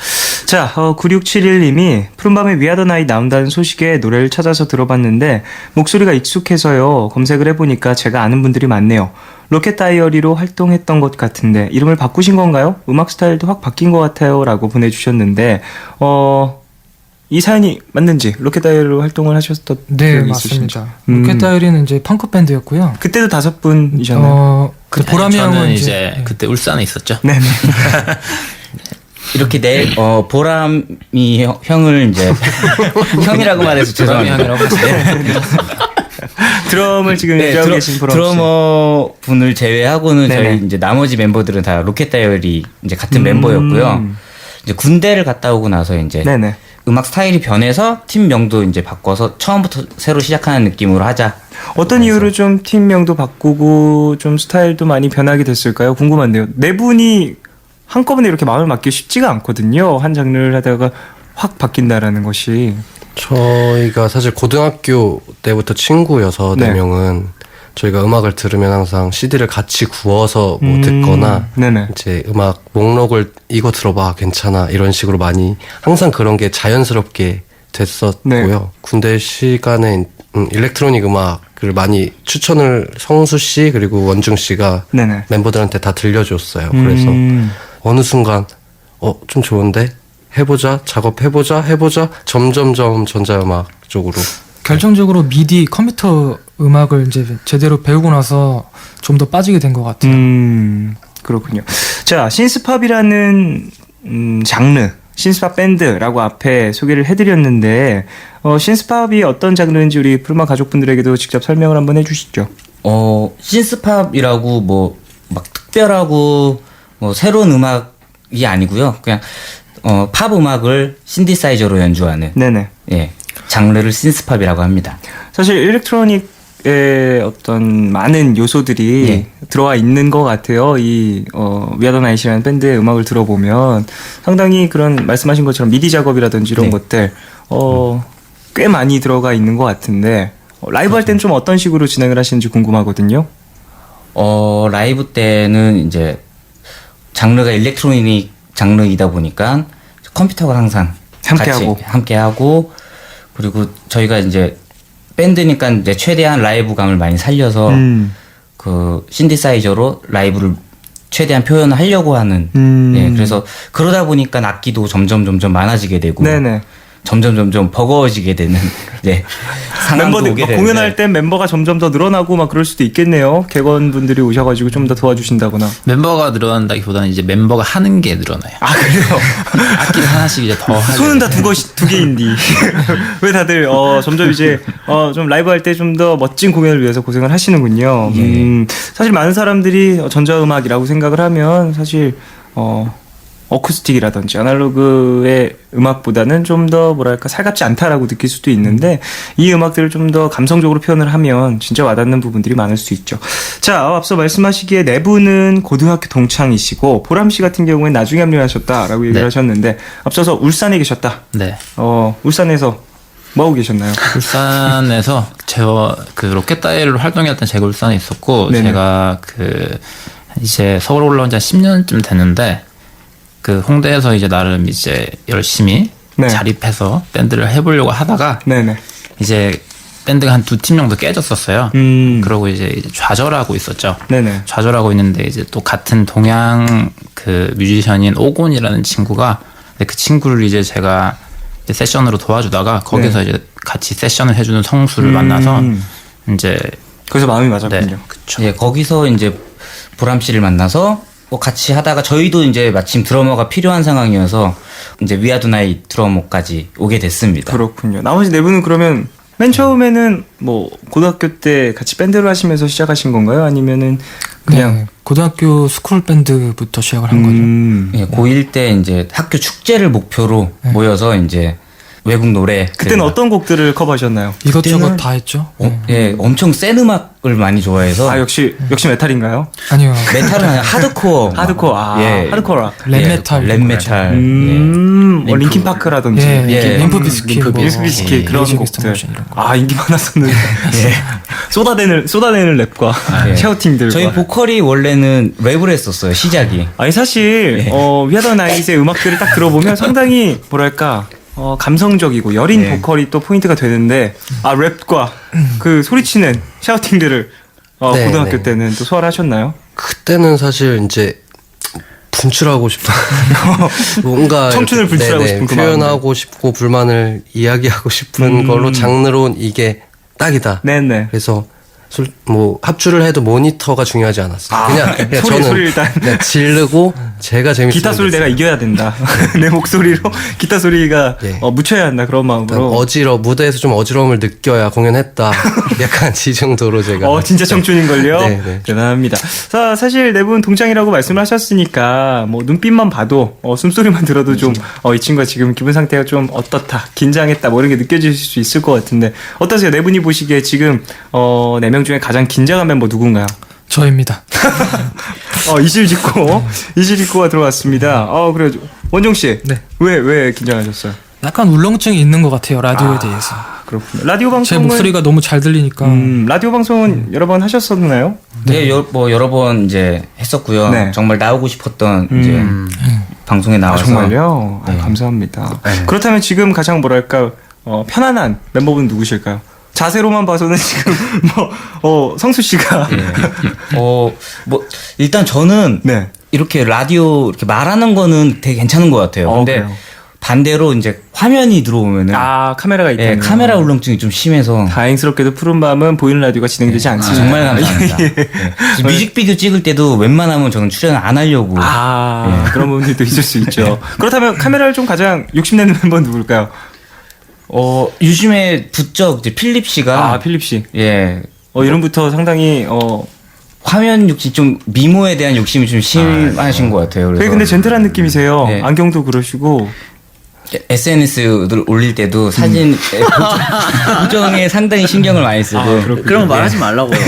자, 9671님이 푸른밤에 We Are The Night 나온다는 소식에 노래를 찾아서 들어봤는데 목소리가 익숙해서요. 검색을 해보니까 제가 아는 분들이 많네요. 로켓 다이어리로 활동했던 것 같은데 이름을 바꾸신 건가요? 음악 스타일도 확 바뀐 것 같아요. 라고 보내주셨는데 이 사연이 맞는지 로켓 다이어리로 활동을 하셨던 네, 기억이 있으신지. 맞습니다. 로켓 다이어리는 이제 펑크 밴드였고요. 그때도 다섯 분이셨나요? 그 보람이 저는 형은 이제 그때 울산에 있었죠. 네네. 이렇게 보람이 형을 이제 형이라고 말해서 죄송합니다. 형이라고 했어요. 드럼을 지금 연주하고 계신 보람 씨. 드러머 분을 제외하고는 네네. 저희 이제 나머지 멤버들은 다 로켓 다이어리 이제 같은 멤버였고요. 이제 군대를 갔다 오고 나서 이제 네네. 음악 스타일이 변해서 팀명도 이제 바꿔서 처음부터 새로 시작하는 느낌으로 하자. 어떤 이유로 좀 팀명도 바꾸고 좀 스타일도 많이 변하게 됐을까요? 궁금한데요. 네 분이 한꺼번에 이렇게 마음을 맡기 쉽지가 않거든요. 한 장르를 하다가 확 바뀐다라는 것이. 저희가 사실 고등학교 때부터 친구여서 네. 4명은 저희가 음악을 들으면 항상 CD를 같이 구워서 뭐 듣거나 네네. 이제 음악 목록을 이거 들어봐 괜찮아 이런 식으로 많이 항상 그런 게 자연스럽게 됐었고요. 네. 군대 시간에 일렉트로닉 음악을 많이 추천을 성수 씨 그리고 원중 씨가 네네. 멤버들한테 다 들려줬어요. 그래서 어느 순간 좀 좋은데 해보자 작업해보자 점점점 전자음악 쪽으로. 결정적으로 미디 컴퓨터 음악을 이제 제대로 배우고 나서 좀 더 빠지게 된 것 같아요. 그렇군요. 자, 신스팝이라는 장르, 신스팝 밴드라고 앞에 소개를 해드렸는데 신스팝이 어떤 장르인지 우리 푸르마 가족분들에게도 직접 설명을 한번 해주시죠. 신스팝이라고 뭐 막 특별하고 뭐 새로운 음악이 아니고요. 그냥 팝 음악을 신디사이저로 연주하는 네네. 예, 장르를 신스팝이라고 합니다. 사실 일렉트로닉의 어떤 많은 요소들이 예. 들어와 있는 것 같아요. 이 위아더 나잇이라는 밴드의 음악을 들어보면 상당히 그런 말씀하신 것처럼 미디 작업이라든지 이런 네. 것들 꽤 많이 들어가 있는 것 같은데 라이브 할 때는 좀 어떤 식으로 진행을 하시는지 궁금하거든요. 라이브 때는 이제 장르가 일렉트로닉 장르이다 보니까 컴퓨터가 항상 함께하고 그리고 저희가 이제 밴드니까 이제 최대한 라이브감을 많이 살려서 그 신디사이저로 라이브를 최대한 표현을 하려고 하는 예, 그래서 그러다 보니까 악기도 점점 많아지게 되고 네네. 점점 버거워지게 되는 네, 상황도 멤버들 오게 막 되는데 공연할 땐 멤버가 점점 더 늘어나고 막 그럴 수도 있겠네요. 객원분들이 오셔가지고 좀 더 도와주신다거나. 멤버가 늘어난다기보다는 이제 멤버가 하는 게 늘어나요. 아 그래요? 악기를 하나씩 이제 더 하게 손은 다 되고. 두 개인데 왜 다들 점점 이제 좀 라이브 할 때 좀 더 멋진 공연을 위해서 고생을 하시는군요. 사실 많은 사람들이 전자음악이라고 생각을 하면 사실 어쿠스틱이라든지 아날로그의 음악보다는 좀 더 뭐랄까 살갑지 않다라고 느낄 수도 있는데 이 음악들을 좀 더 감성적으로 표현을 하면 진짜 와닿는 부분들이 많을 수 있죠. 자, 앞서 말씀하시기에 네 분은 고등학교 동창이시고 보람 씨 같은 경우에는 나중에 합류하셨다라고 얘기를 네. 하셨는데 앞서서 울산에 계셨다. 네. 울산에서 뭐 하고 계셨나요? 울산에서 제가 그 로켓다이얼로 활동했던 제가 울산에 있었고 네네. 제가 그 이제 서울 올라온 지 한 10년쯤 됐는데 그 홍대에서 이제 나름 이제 열심히 네. 자립해서 밴드를 해보려고 하다가 네네. 이제 밴드가 한 2팀 정도 깨졌었어요. 그러고 이제 좌절하고 있었죠. 네네. 좌절하고 있는데 이제 또 같은 동양 그 뮤지션인 오곤이라는 친구가 근데 그 친구를 이제 제가 이제 세션으로 도와주다가 거기서 이제 같이 세션을 해주는 성수를 만나서 이제 그래서 마음이 맞았군요. 네, 그쵸. 예, 거기서 이제 보람 씨를 만나서 같이 하다가 저희도 이제 마침 드러머가 필요한 상황이어서 이제 위아더 나잇 드러머까지 오게 됐습니다. 그렇군요. 나머지 네 분은 그러면 맨 처음에는 뭐 고등학교 때 같이 밴드를 하시면서 시작하신 건가요? 아니면은 그냥 네, 고등학교 스쿨 밴드부터 시작을 한 거죠. 예, 고1 때 이제 학교 축제를 목표로 모여서 이제 외국 노래 그때는 어떤 곡들을 커버하셨나요? 이것저것 다 했죠. 예, 엄청 센 음악을 많이 좋아해서 역시 메탈인가요? 아니요. 메탈은 아니라 하드코어 하드코어, 하드코어 락. 랩메탈. 랩메탈 린킨 파크라든지 예, 림프 비스킷, 림프 비스킷 그런 에이지 곡들. 미스터 모션 이런 거. 인기 많았었는데. 쏟아내는 랩과 예. 샤우팅들과. 저희 보컬이 원래는 랩을 했었어요, 시작이. 아니 사실 위아더 나잇의 음악들을 딱 들어보면 상당히 뭐랄까 감성적이고 여린 네. 보컬이 또 포인트가 되는데 랩과 그 소리치는 샤우팅들을 네, 고등학교 네. 때는 또 소화를 하셨나요? 그때는 사실 이제 분출하고 싶은 뭔가 청춘을 이렇게, 분출하고 싶은 그 표현하고 싶고 불만을 이야기하고 싶은 걸로 장르로 이게 딱이다. 네네. 그래서 합주를 해도 모니터가 중요하지 않았어요. 그냥 저는 소리 일단 그냥 지르고 제가 재밌어요. 기타 소리 내가 이겨야 된다. 내 목소리로 기타 소리가 예. 묻혀야 한다 그런 마음으로. 무대에서 좀 어지러움을 느껴야 공연했다. 약간 이 정도로 제가. 진짜 청춘인걸요? 네, 네. 대단합니다. 자, 사실 네 분 동창이라고 말씀을 하셨으니까, 눈빛만 봐도, 숨소리만 들어도 좀, 이 친구가 지금 기분 상태가 좀 어떻다, 긴장했다, 뭐 이런 게 느껴질 수 있을 것 같은데, 어떠세요? 네 분이 보시기에 지금, 4명 중에 가장 긴장한 멤버 누군가요? 저입니다. 이실직고가 들어왔습니다. 그래요. 원종씨. 네. 왜 긴장하셨어요? 약간 울렁증이 있는 것 같아요, 라디오에 대해서. 그렇군요. 라디오 제 방송은. 목소리가 너무 잘 들리니까. 라디오 방송은 여러 번 하셨었나요? 네, 여러 번 이제 했었고요. 네. 정말 나오고 싶었던 이제 방송에 나와서 정말요? 네. 감사합니다. 그렇다면 지금 가장 뭐랄까 편안한 멤버분 누구실까요? 자세로만 봐서는 지금 성수 씨가 뭐 일단 저는 네. 이렇게 라디오 이렇게 말하는 거는 되게 괜찮은 것 같아요. 근데 그래요? 반대로 이제 화면이 들어오면은 카메라가 있다. 예, 카메라 울렁증이 좀 심해서 다행스럽게도 푸른밤은 보이는 라디오가 진행되지 않습니다. 정말 감사합니다. 예. 뮤직비디오 찍을 때도 웬만하면 저는 출연 안 하려고. 그런 부분들도 있을 수 있죠. 그렇다면 카메라를 좀 가장 욕심내는 멤버는 누굴까요? 요즘에 부쩍 이제 필립 씨가 필립 씨. 예. 이름부터 상당히 화면 욕심 좀 미모에 대한 욕심이 좀 심하신 것 같아요. 그래서 되게 근데 젠틀한 느낌이세요. 네. 안경도 그러시고. SNS를 올릴 때도 사진 보정에 상당히 신경을 많이 쓰고. 그럼 말하지 말라고요.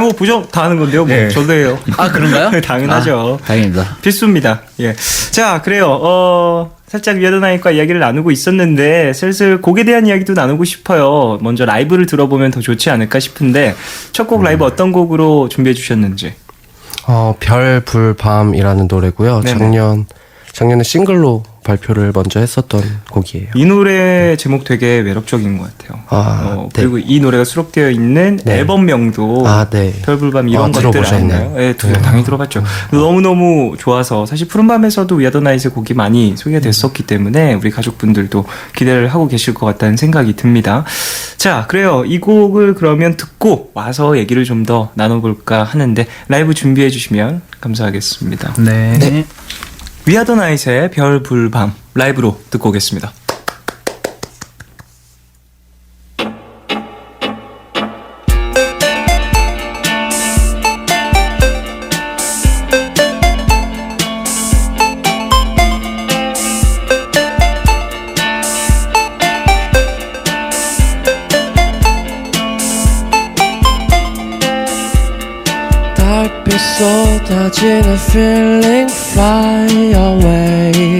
뭐 보정 다 하는 건데요. 네. 저도 해요. 그런가요? 당연하죠. 다행입니다. 필수입니다. 예. 자, 그래요. 살짝 위아더나잇과 이야기를 나누고 있었는데 슬슬 곡에 대한 이야기도 나누고 싶어요. 먼저 라이브를 들어보면 더 좋지 않을까 싶은데 첫 곡 라이브 어떤 곡으로 준비해 주셨는지. 별, 불, 밤이라는 노래고요. 네네. 작년에 싱글로 발표를 먼저 했었던 곡이에요. 이 노래 제목 되게 매력적인 것 같아요. 네. 그리고 이 노래가 수록되어 있는 네. 앨범명도 네. 별불밤 이런 것들 들어보셨나요? 아니나요? 네, 당연히 들어봤죠. 너무너무 좋아서 사실 푸른밤에서도 위아더나잇의 곡이 많이 소개가 됐었기 때문에 우리 가족분들도 기대를 하고 계실 것 같다는 생각이 듭니다. 자, 그래요. 이 곡을 그러면 듣고 와서 얘기를 좀 더 나눠볼까 하는데 라이브 준비해 주시면 감사하겠습니다. 네. 위아더나잇의 별, 불, 밤 라이브로 듣고 오겠습니다. 달빛 쏟아지는 feeling fly away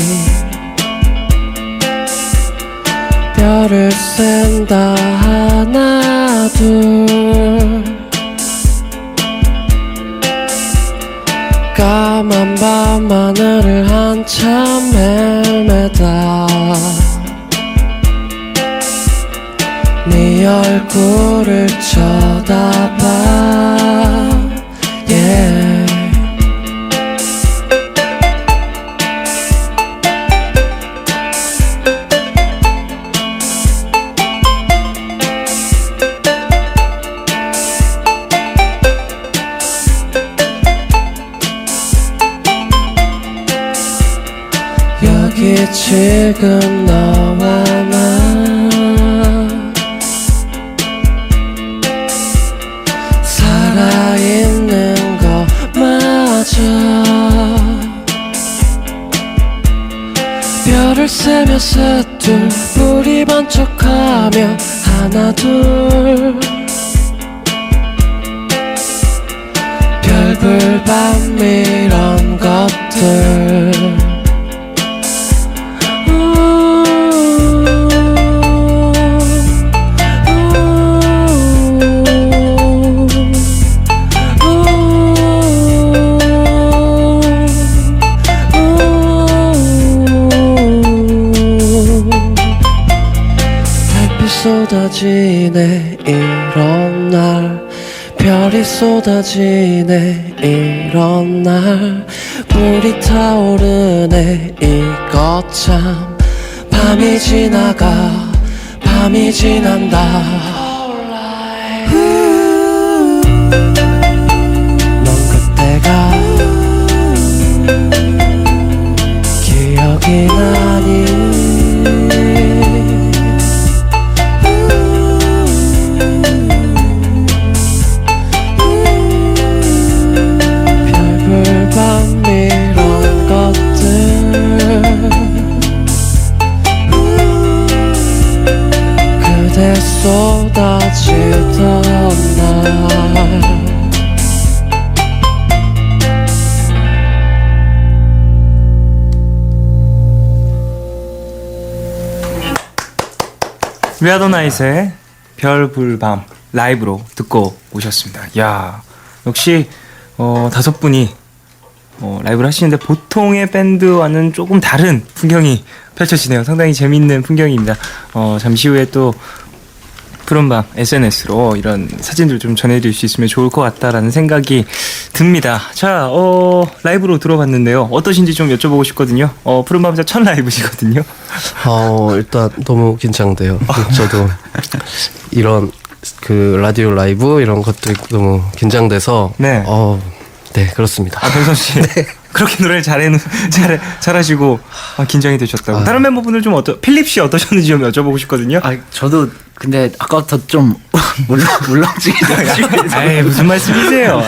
별을 샌다 하나 둘 까만 밤 하늘을 한참 헤매다 네 얼굴을 쳐다봐 yeah. 여기 지금 너와 나 살아있는 것마저 별을 세며 셋둘 불이 번쩍하며 하나 둘 별불밤 이런 것들 쏟아지네 이런 날 별이 쏟아지네 이런 날 불이 타오르네 이것 참 밤이 지나가 밤이 지난다 넌 그때가 기억이 나니 쏟아지던 날 위아더나잇의 별, 불, 밤 라이브로 듣고 오셨습니다. 야, 역시 5분이 라이브를 하시는데 보통의 밴드와는 조금 다른 풍경이 펼쳐지네요. 상당히 재밌는 풍경입니다. 잠시 후에 또 푸른밤 SNS로 이런 사진들 좀 전해드릴 수 있으면 좋을 것 같다라는 생각이 듭니다. 자, 라이브로 들어봤는데요. 어떠신지 좀 여쭤보고 싶거든요. 푸른밤자 첫 라이브시거든요. 일단 너무 긴장돼요. 저도 이런 그 라디오 라이브 이런 것도 있고 너무 긴장돼서 네. 네, 그렇습니다. 변선 씨. 그렇게 노래를 잘하시고 긴장이 되셨다고. 다른 멤버분들 좀 필립 씨 어떠셨는지 좀 여쭤보고 싶거든요. 저도 근데 아까부터 좀 울렁증이 아이, 무슨 말씀이세요?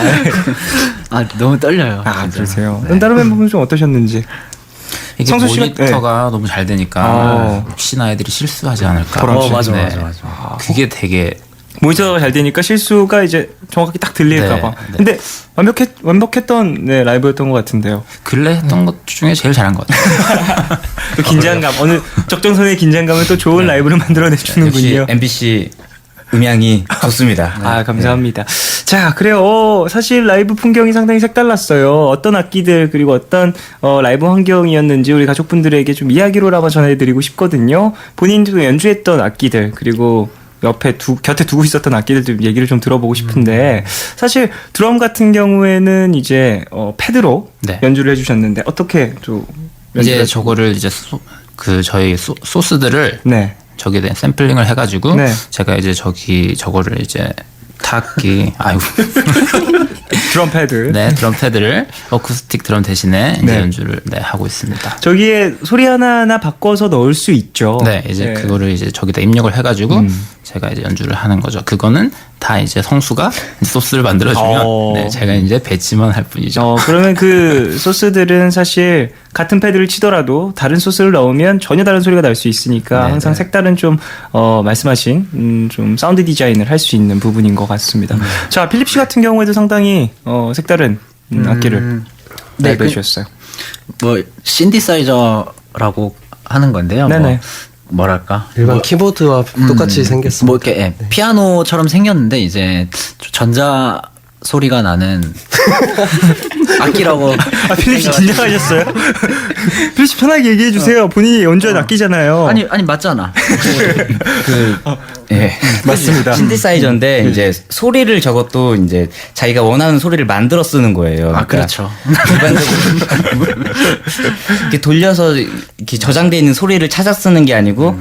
너무 떨려요. 그러세요. 다른 멤버분 좀 어떠셨는지. 이게 성수 씨가- 모니터가 너무 잘 되니까 혹시나 애들이 실수하지 않을까. 맞아. 그게 되게 모니터가 잘 되니까 실수가 이제 정확하게 딱 들릴까봐. 네. 근데 완벽했던 라이브였던 것 같은데요. 근래 했던 것 중에 제일 잘한 것 같아요. 또 긴장감, 어느 적정선의 긴장감을 또 좋은 라이브를 역시 만들어내주는군요. MBC 음향이 좋습니다. 감사합니다. 자, 그래요. 사실 라이브 풍경이 상당히 색달랐어요. 어떤 악기들 그리고 어떤 라이브 환경이었는지 우리 가족분들에게 좀 이야기로 한번 전해드리고 싶거든요. 본인도 연주했던 악기들 그리고 옆에 곁에 두고 있었던 악기들 얘기를 좀 들어보고 싶은데 사실 드럼 같은 경우에는 이제 패드로 네. 연주를 해주셨는데 어떻게 좀 이제 저거를 이제 저희 소스들을 네. 저기에 대한 샘플링을 해가지고 네. 제가 이제 저거를 이제 타악기 드럼 패드. 네 드럼 패드를 어쿠스틱 드럼 대신에 이제 네. 연주를 하고 있습니다. 저기에 소리 하나하나 바꿔서 넣을 수 있죠. 네, 이제 그거를 이제 저기다 입력을 해가지고 제가 이제 연주를 하는 거죠. 그거는 다 이제 성수가 소스를 만들어주면 네, 제가 이제 배치만 할 뿐이죠. 그러면 그 소스들은 사실 같은 패드를 치더라도 다른 소스를 넣으면 전혀 다른 소리가 날 수 있으니까 네, 항상 네. 색다른 좀 말씀하신 좀 사운드 디자인을 할 수 있는 부분인 것 같습니다. 자, 필립 씨 같은 경우에도 상당히 색다른 악기를 네, 라이브 해주셨어요. 신디사이저라고 하는 건데요. 네네. 뭐랄까? 일반 키보드와 똑같이 생겼습니다. 뭐 이렇게 피아노처럼 생겼는데 이제 전자 소리가 나는 악기라고. 필립 씨 긴장하셨어요? 필립 씨 편하게 얘기해 주세요. 본인이 연주한 악기잖아요. 아니 맞잖아. 예. 맞습니다. 신디사이저인데 이제 소리를 저것도 이제 자기가 원하는 소리를 만들어 쓰는 거예요. 그렇죠. 일반적으로 이렇게 돌려서 이렇게 저장돼 있는 소리를 찾아 쓰는 게 아니고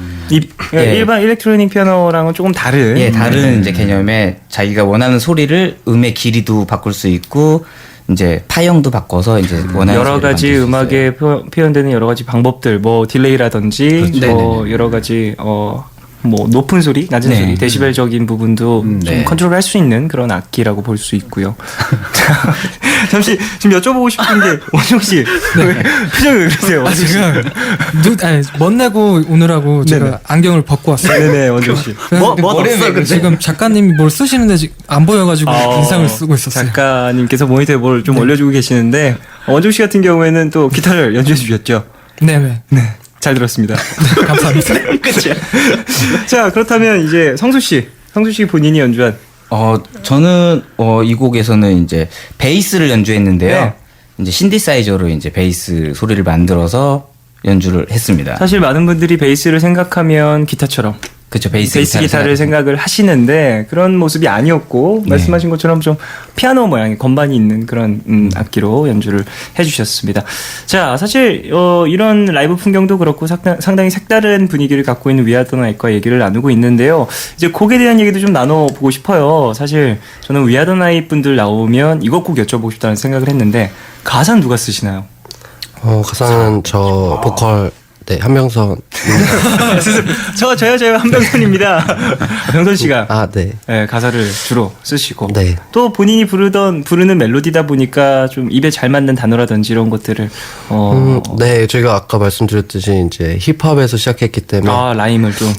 예. 일반 일렉트로닉 피아노랑은 조금 다른 다른 이제 개념에 자기가 원하는 소리를 음의 길이도 바꿀 수 있고 이제 파형도 바꿔서 이제 원하는 여러 소리를 가지 만들 수 음악에 표현되는 여러 가지 방법들, 뭐 딜레이라든지, 뭐 여러 가지 뭐 높은 소리, 낮은 네. 소리, 데시벨적인 부분도 좀 네. 컨트롤할 수 있는 그런 악기라고 볼 수 있고요. 자, 잠시 지금 여쭤보고 싶은 게 원종 씨 표정이 왜 그러세요? 지금 멋내고 오느라고 제가 네네. 안경을 벗고 왔어요. 네네, 원종 씨. 지금 작가님이 뭘 쓰시는데 안 보여가지고 인상을 쓰고 있었어요. 작가님께서 모니터에 뭘 좀 올려주고 계시는데 원종 씨 같은 경우에는 또 기타를 연주해 주셨죠? 네네. 네, 잘 들었습니다. 감사합니다. 그렇죠. 자, 그렇다면 이제 성수 씨 본인이 연주한 저는 이 곡에서는 이제 베이스를 연주했는데요. 네. 이제 신디사이저로 이제 베이스 소리를 만들어서 연주를 했습니다. 사실 많은 분들이 베이스를 생각하면 기타처럼 그렇죠. 베이스 기타를 생각을 하시는데 그런 모습이 아니었고 말씀하신 것처럼 좀 피아노 모양의 건반이 있는 그런 악기로 연주를 해주셨습니다. 자, 사실 이런 라이브 풍경도 그렇고 상당히 색다른 분위기를 갖고 있는 위아더 나잇과 얘기를 나누고 있는데요. 이제 곡에 대한 얘기도 좀 나눠보고 싶어요. 사실 저는 위아더 나잇 분들 나오면 이것 꼭 여쭤보고 싶다는 생각을 했는데 가사는 누가 쓰시나요? 가사는 저 보컬 한명선. 저요 한병선입니다. 병선 씨가 네. 네, 가사를 주로 쓰시고 네. 또 본인이 부르는 멜로디다 보니까 좀 입에 잘 맞는 단어라든지 이런 것들을 네, 저희가 아까 말씀드렸듯이 이제 힙합에서 시작했기 때문에 라임을 좀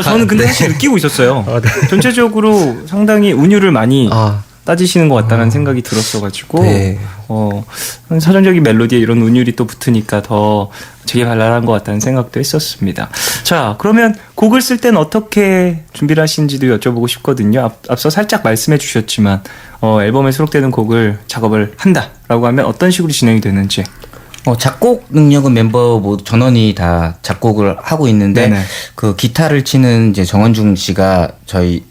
저는 근데 사실 느끼고 있었어요. 네. 전체적으로 상당히 운율을 많이 따지시는 것 같다는 생각이 들었어가지고 네. 사전적인 멜로디에 이런 운율이 또 붙으니까 더 재개발랄한 것 같다는 생각도 했었습니다. 자, 그러면 곡을 쓸 땐 어떻게 준비를 하시는지도 여쭤보고 싶거든요. 앞서 살짝 말씀해 주셨지만 앨범에 수록되는 곡을 작업을 한다라고 하면 어떤 식으로 진행이 되는지. 작곡 능력은 멤버 모두 전원이 다 작곡을 하고 있는데 네네. 그 기타를 치는 이제 정원중 씨가 저희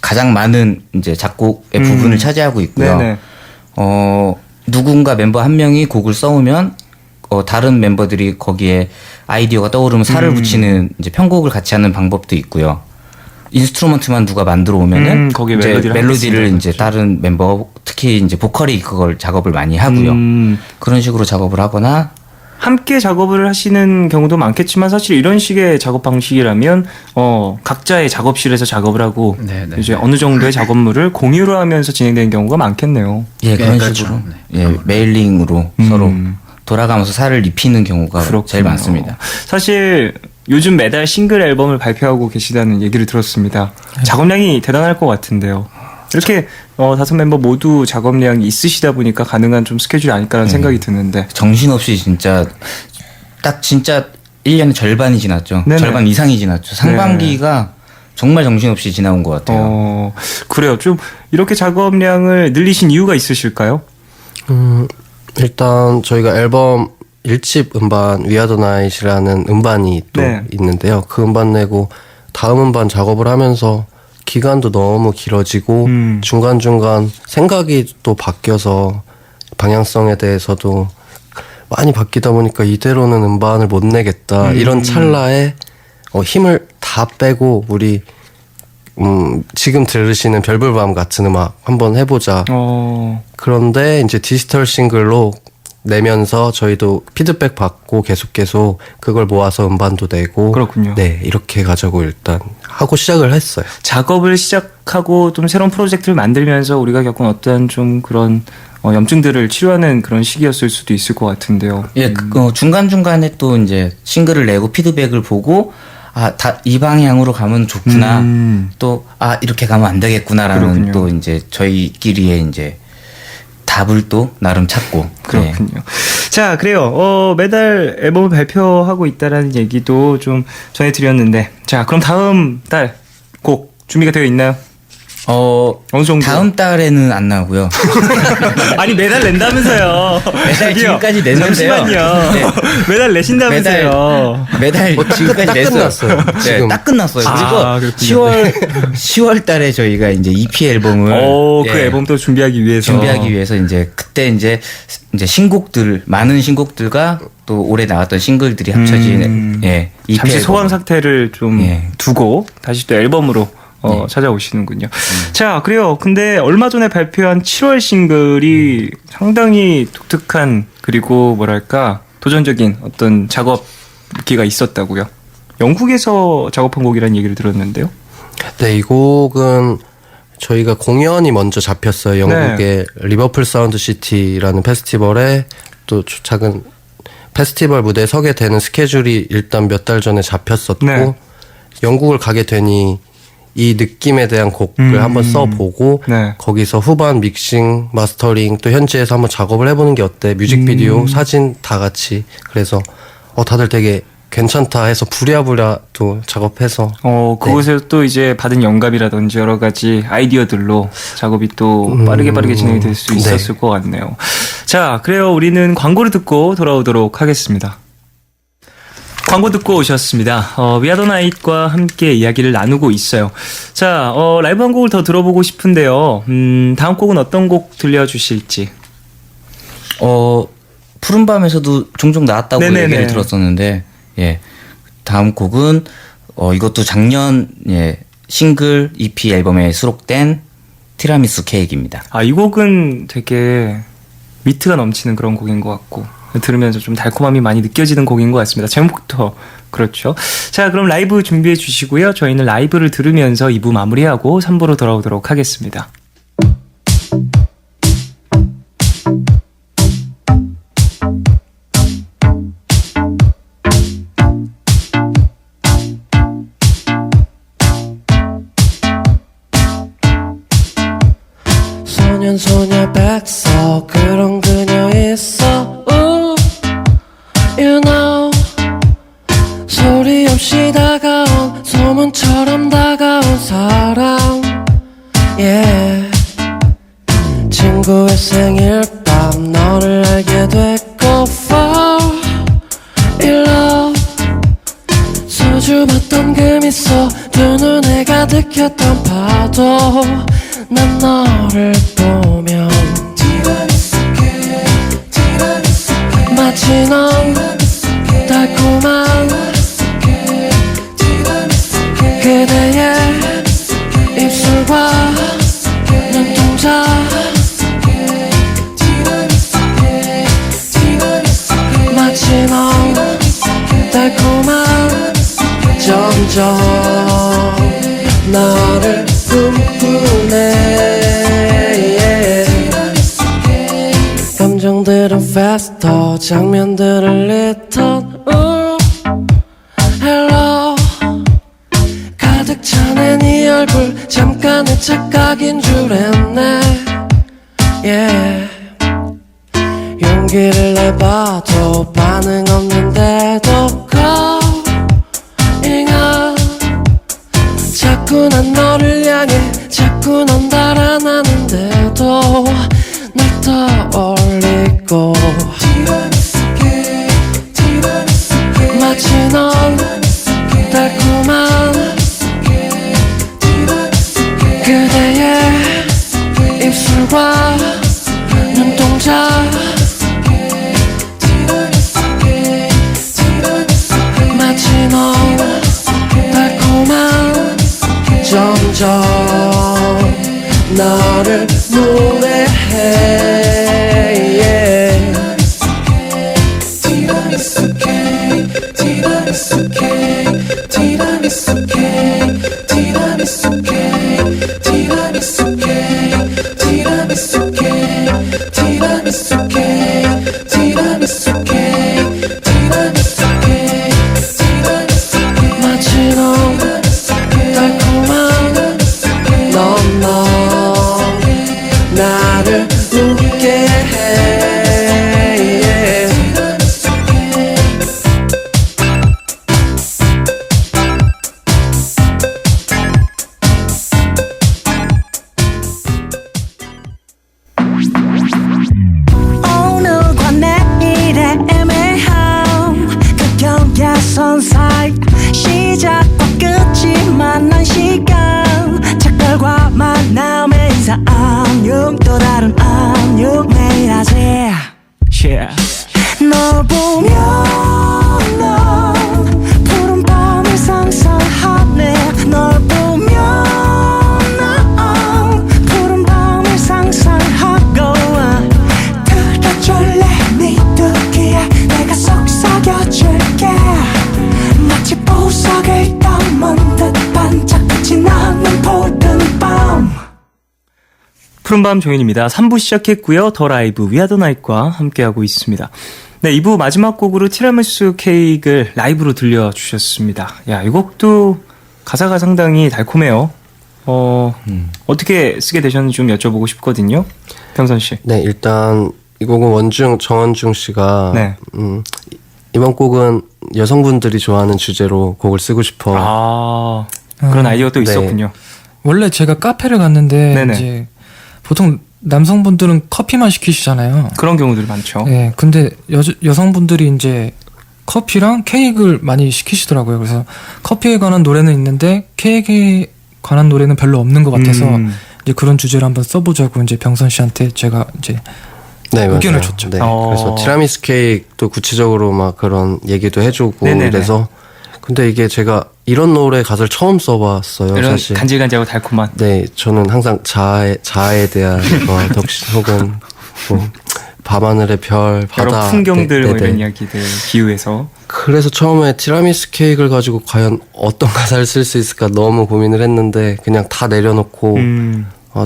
가장 많은 이제 작곡의 부분을 차지하고 있고요. 네네. 누군가 멤버 한 명이 곡을 써오면 다른 멤버들이 거기에 아이디어가 떠오르면 살을 붙이는 이제 편곡을 같이 하는 방법도 있고요. 인스트루먼트만 누가 만들어 오면은 거기에 이제 멜로디를 멜로디를 하겠습니다. 이제 다른 멤버 특히 이제 보컬이 그걸 작업을 많이 하고요. 그런 식으로 작업을 하거나 함께 작업을 하시는 경우도 많겠지만 사실 이런 식의 작업 방식이라면 각자의 작업실에서 작업을 하고 네네. 이제 어느 정도의 작업물을 공유를 하면서 진행되는 경우가 많겠네요. 예, 그런 그렇죠. 식으로 네. 예, 메일링으로 서로 돌아가면서 살을 입히는 경우가 그렇군요. 제일 많습니다. 사실 요즘 매달 싱글 앨범을 발표하고 계시다는 얘기를 들었습니다. 작업량이 대단할 것 같은데요. 이렇게 5 멤버 모두 작업량이 있으시다 보니까 가능한 좀 스케줄이 아닐까라는 생각이 드는데. 정신없이 진짜 1년의 절반이 지났죠. 네네. 절반 이상이 지났죠. 상반기가 정말 정신없이 지나온 것 같아요. 그래요. 좀 이렇게 작업량을 늘리신 이유가 있으실까요? 일단 저희가 앨범 1집 음반 위아더 나잇이라는 음반이 또 네. 있는데요. 그 음반 내고 다음 음반 작업을 하면서 기간도 너무 길어지고 중간중간 생각이 또 바뀌어서 방향성에 대해서도 많이 바뀌다 보니까 이대로는 음반을 못 내겠다. 이런 찰나에 힘을 다 빼고 우리 지금 들으시는 별불밤 같은 음악 한번 해보자. 그런데 이제 디지털 싱글로 내면서 저희도 피드백 받고 계속 그걸 모아서 음반도 내고. 그렇군요. 네, 이렇게 가자고 일단 하고 시작을 했어요. 작업을 시작하고 좀 새로운 프로젝트를 만들면서 우리가 겪은 어떤 좀 그런 염증들을 치료하는 그런 시기였을 수도 있을 것 같은데요. 예, 중간중간에 또 이제 싱글을 내고 피드백을 보고 이 방향으로 가면 좋구나. 또 이렇게 가면 안 되겠구나라는 그렇군요. 또 이제 저희끼리의 이제 답을 또 나름 찾고. 그렇군요. 자, 그래요. 매달 앨범을 발표하고 있다라는 얘기도 좀 전해드렸는데, 자, 그럼 다음 달 곡 준비가 되어 있나요? 어느 정도? 다음 달에는 안 나오고요. 아니, 매달 낸다면서요. 매달 저기요. 지금까지 냈는데요. 잠시만요. 네. 매달 내신다면서요. 매달 지금까지 딱 냈어요. 끝났어요. 네, 지금. 딱 끝났어요. 아, 그리고 그렇군요. 10월 달에 저희가 이제 EP 앨범을 그 예, 앨범도 준비하기 위해서. 준비하기 위해서 이제 그때 이제 신곡들 많은 신곡들과 또 올해 나왔던 싱글들이 합쳐진 EP 잠시 앨범. 소강 사태를 좀 예. 두고 다시 또 앨범으로 찾아오시는군요. 자, 그래요. 근데 얼마 전에 발표한 7월 싱글이 상당히 독특한 그리고 뭐랄까 도전적인 어떤 작업기가 있었다고요. 영국에서 작업한 곡이라는 얘기를 들었는데요. 네, 이 곡은 저희가 공연이 먼저 잡혔어요. 영국의 리버풀 사운드 시티라는 페스티벌에 또 작은 페스티벌 무대에 서게 되는 스케줄이 일단 몇 달 전에 잡혔었고 네. 영국을 가게 되니 이 느낌에 대한 곡을 한번 써보고 네. 거기서 후반 믹싱, 마스터링 또 현지에서 한번 작업을 해보는 게 어때? 뮤직비디오, 사진 다 같이 그래서 다들 되게 괜찮다 해서 부랴부랴 또 작업해서 그곳에서 또 이제 받은 영감이라든지 여러 가지 아이디어들로 작업이 또 빠르게 진행이 될 수 있었을 것 같네요. 자, 그래요. 우리는 광고를 듣고 돌아오도록 하겠습니다. 광고 듣고 오셨습니다. 위아더 나잇과 함께 이야기를 나누고 있어요. 자, 라이브 한 곡을 더 들어보고 싶은데요. 다음 곡은 어떤 곡 들려주실지. 푸른 밤에서도 종종 나왔다고 네네네. 얘기를 들었었는데, 예. 다음 곡은, 이것도 작년, 싱글 EP 앨범에 수록된 티라미수 케이크입니다. 이 곡은 되게 위트가 넘치는 그런 곡인 것 같고, 들으면서 좀 달콤함이 많이 느껴지는 곡인 것 같습니다. 제목부터 그렇죠. 자, 그럼 라이브 준비해 주시고요. 저희는 라이브를 들으면서 2부 마무리하고 3부로 돌아오도록 하겠습니다. 소년소녀 백석 그런 그녀 있어 Ooh, you know 없이 다가온 소문처럼 다가온 사람 yeah. 친구의 생일 밤 너를 알게 됐고 fall in love 수줍었던 그 미소 두 눈에 가득했던 파도 난 너를 보면 마치 넌 달콤한 그대의 입술과 눈동자 마치 넌 달콤한 점점 나를 꿈꾸네 감정들은 faster 장면들은 little hello 가득 차는 이 얼굴 잠깐의 착각인 줄 했네 yeah. 용기를 내봐도 반응 없는데도 going on 자꾸 난 너를 향해 자꾸 넌 달아나는데도 날 떠올리고 마치 넌 달콤한 그대의 입술과 눈동자 마치 넌 달콤한 점점 나를 노래해 yeah. 티라미수 케이크 티라미수 케이크 티라미수 케이크 티라미수 케이크 티라미수 케이크 티라미수 케이크 티라미수 케이크 티라미수 케이크 티라미수 케이크 마치 넌 달콤한 넌 나를 웃게 해 오늘과 내일의 애매함 그 경계선 사이 시작과 끝이 만난 시간 작별과 만남의 인사 안녕 또 다른 안녕 매일 하지 yeah. 널 보면 넌 푸른 밤을 상상하네 널 보면 넌 푸른 밤을 상상하고 들어줄래 네 두기에 내가 속삭여줄게 마치 보석을 담은 듯 반짝빛이 나는 푸른 밤 푸른밤 종현입니다. 3부 시작했고요. 더 라이브 위아더 나잇과 함께하고 있습니다. 네, 2부 마지막 곡으로 티라미수 케이크를 라이브로 들려주셨습니다. 야, 이 곡도 가사가 상당히 달콤해요. 어떻게 쓰게 되셨는지 좀 여쭤보고 싶거든요. 병선 씨. 네, 일단 이 곡은 정원중 씨가 네. 이번 곡은 여성분들이 좋아하는 주제로 곡을 쓰고 싶어. 그런 아이디어가 또 네. 있었군요. 원래 제가 카페를 갔는데 네네. 이제 보통 남성분들은 커피만 시키시잖아요. 그런 경우들이 많죠. 네, 근데 여성분들이 이제 커피랑 케이크를 많이 시키시더라고요. 그래서 커피에 관한 노래는 있는데 케이크에 관한 노래는 별로 없는 것 같아서 이제 그런 주제를 한번 써보자고 이제 병선 씨한테 제가 이제 네, 의견을 맞아요. 줬죠. 네, 그래서 티라미수 케이크도 구체적으로 막 그런 얘기도 해주고 네네네. 그래서 근데 이게 제가 이런 노래 가사를 처음 써봤어요. 이런 사실. 간질간질하고 달콤한. 네, 저는 항상 자아에 대한 덕심 혹은 뭐 밤하늘의 별, 여러 바다, 풍경들 뭐 네네. 이런 이야기들 비유해서. 그래서 처음에 티라미수 케이크를 가지고 과연 어떤 가사를 쓸 수 있을까 너무 고민을 했는데 그냥 다 내려놓고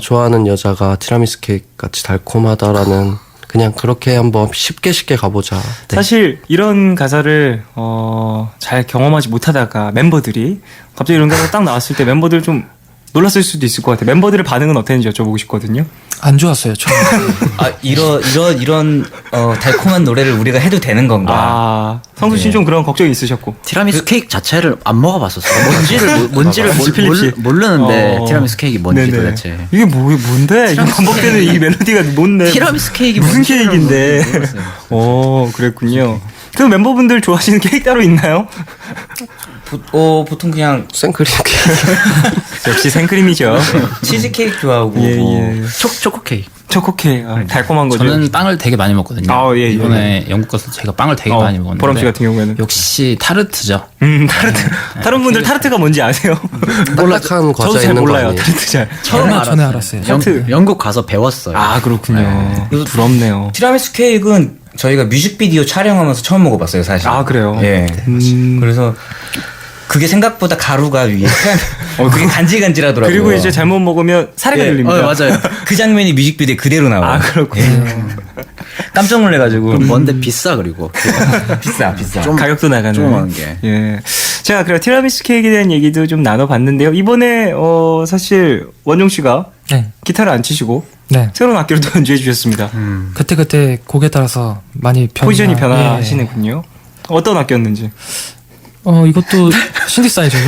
좋아하는 여자가 티라미수 케이크 같이 달콤하다라는 그냥 그렇게 한번 쉽게 가보자. 네. 사실 이런 가사를 잘 경험하지 못하다가 멤버들이 갑자기 이런 가사가 딱 나왔을 때 멤버들 좀 놀랐을 수도 있을 것 같아요. 멤버들의 반응은 어땠는지 여쭤보고 싶거든요. 안 좋았어요 처음. 아 이런 달콤한 노래를 우리가 해도 되는 건가? 아, 성수 씨는 좀 그런 걱정이 있으셨고. 티라미수 케이크 자체를 안 먹어봤었어요. 뭔지를 필립 씨. 모르는데 티라미수 케이크 뭔지 네네. 도대체. 이게 뭔데? 이거 반복되는 이 멜로디가 뭔데? 티라미수 케이크 무슨 뭔지를 케이크인데? 모르겠어요. 그랬군요. 그 멤버분들 좋아하시는 케이크 따로 있나요? 보통 그냥 생크림 케이크. 역시 생크림이죠. 치즈 케이크 좋아하고 예, 뭐 예. 초코 케이크. 초코 케이크. 달콤한 거죠. 저는 빵을 되게 많이 먹거든요. 아, 예, 예. 이번에 영국 가서 제가 빵을 되게 많이 먹었는데 보람 씨 같은 경우에는 역시 타르트죠. 타르트. 다른 분들 타르트가 뭔지 아세요? 딱딱한 과자 저도 잘 있는 거 몰라요. 아니에요? 타르트 잘. 얼마 전에 알았어요. 영국 가서 배웠어요. 아, 그렇군요. 부럽네요. 티라미수 케이크는 저희가 뮤직비디오 촬영하면서 처음 먹어봤어요, 사실. 아, 그래요? 예. 그래서 그게 생각보다 가루가 위에 그게 간질간질하더라고요. 그리고 이제 잘못 먹으면 사례가 들립니다. 맞아요. 그 장면이 뮤직비디오에 그대로 나와요. 아, 그렇군요. 깜짝 놀래가지고. 뭔데 비싸 그리고. 비싸. 좀 가격도 나가는. 조그만 게. 예. 자, 그럼 티라미수 케이크에 대한 얘기도 좀 나눠봤는데요. 이번에 사실 원종 씨가 네. 기타를 안 치시고 네. 새로운 악기를 또 연주해 주셨습니다. 그때 곡에 따라서 많이 포지션이 예. 변화하시는군요. 어떤 악기였는지. 이것도 신디사이저요.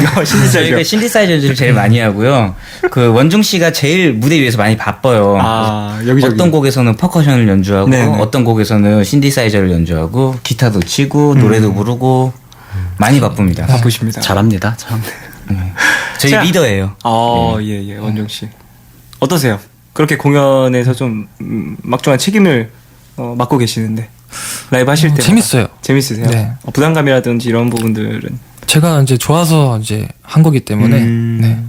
저희가 신디사이저 연주를 제일 많이 하고요. 그 원중 씨가 제일 무대 위에서 많이 바빠요. 아, 여기저기. 어떤 곡에서는 퍼커션을 연주하고 네네. 어떤 곡에서는 신디사이저를 연주하고 기타도 치고 노래도 부르고 많이 바쁩니다. 바쁘십니다. 잘합니다. 참. 저희 자. 리더예요. 예, 원종 씨. 어떠세요? 그렇게 공연에서 좀 막중한 책임을 맡고 계시는데 라이브 하실 때 재밌어요. 재밌으세요? 네. 부담감이라든지 이런 부분들은 제가 이제 좋아서 이제 한 거기 때문에 네.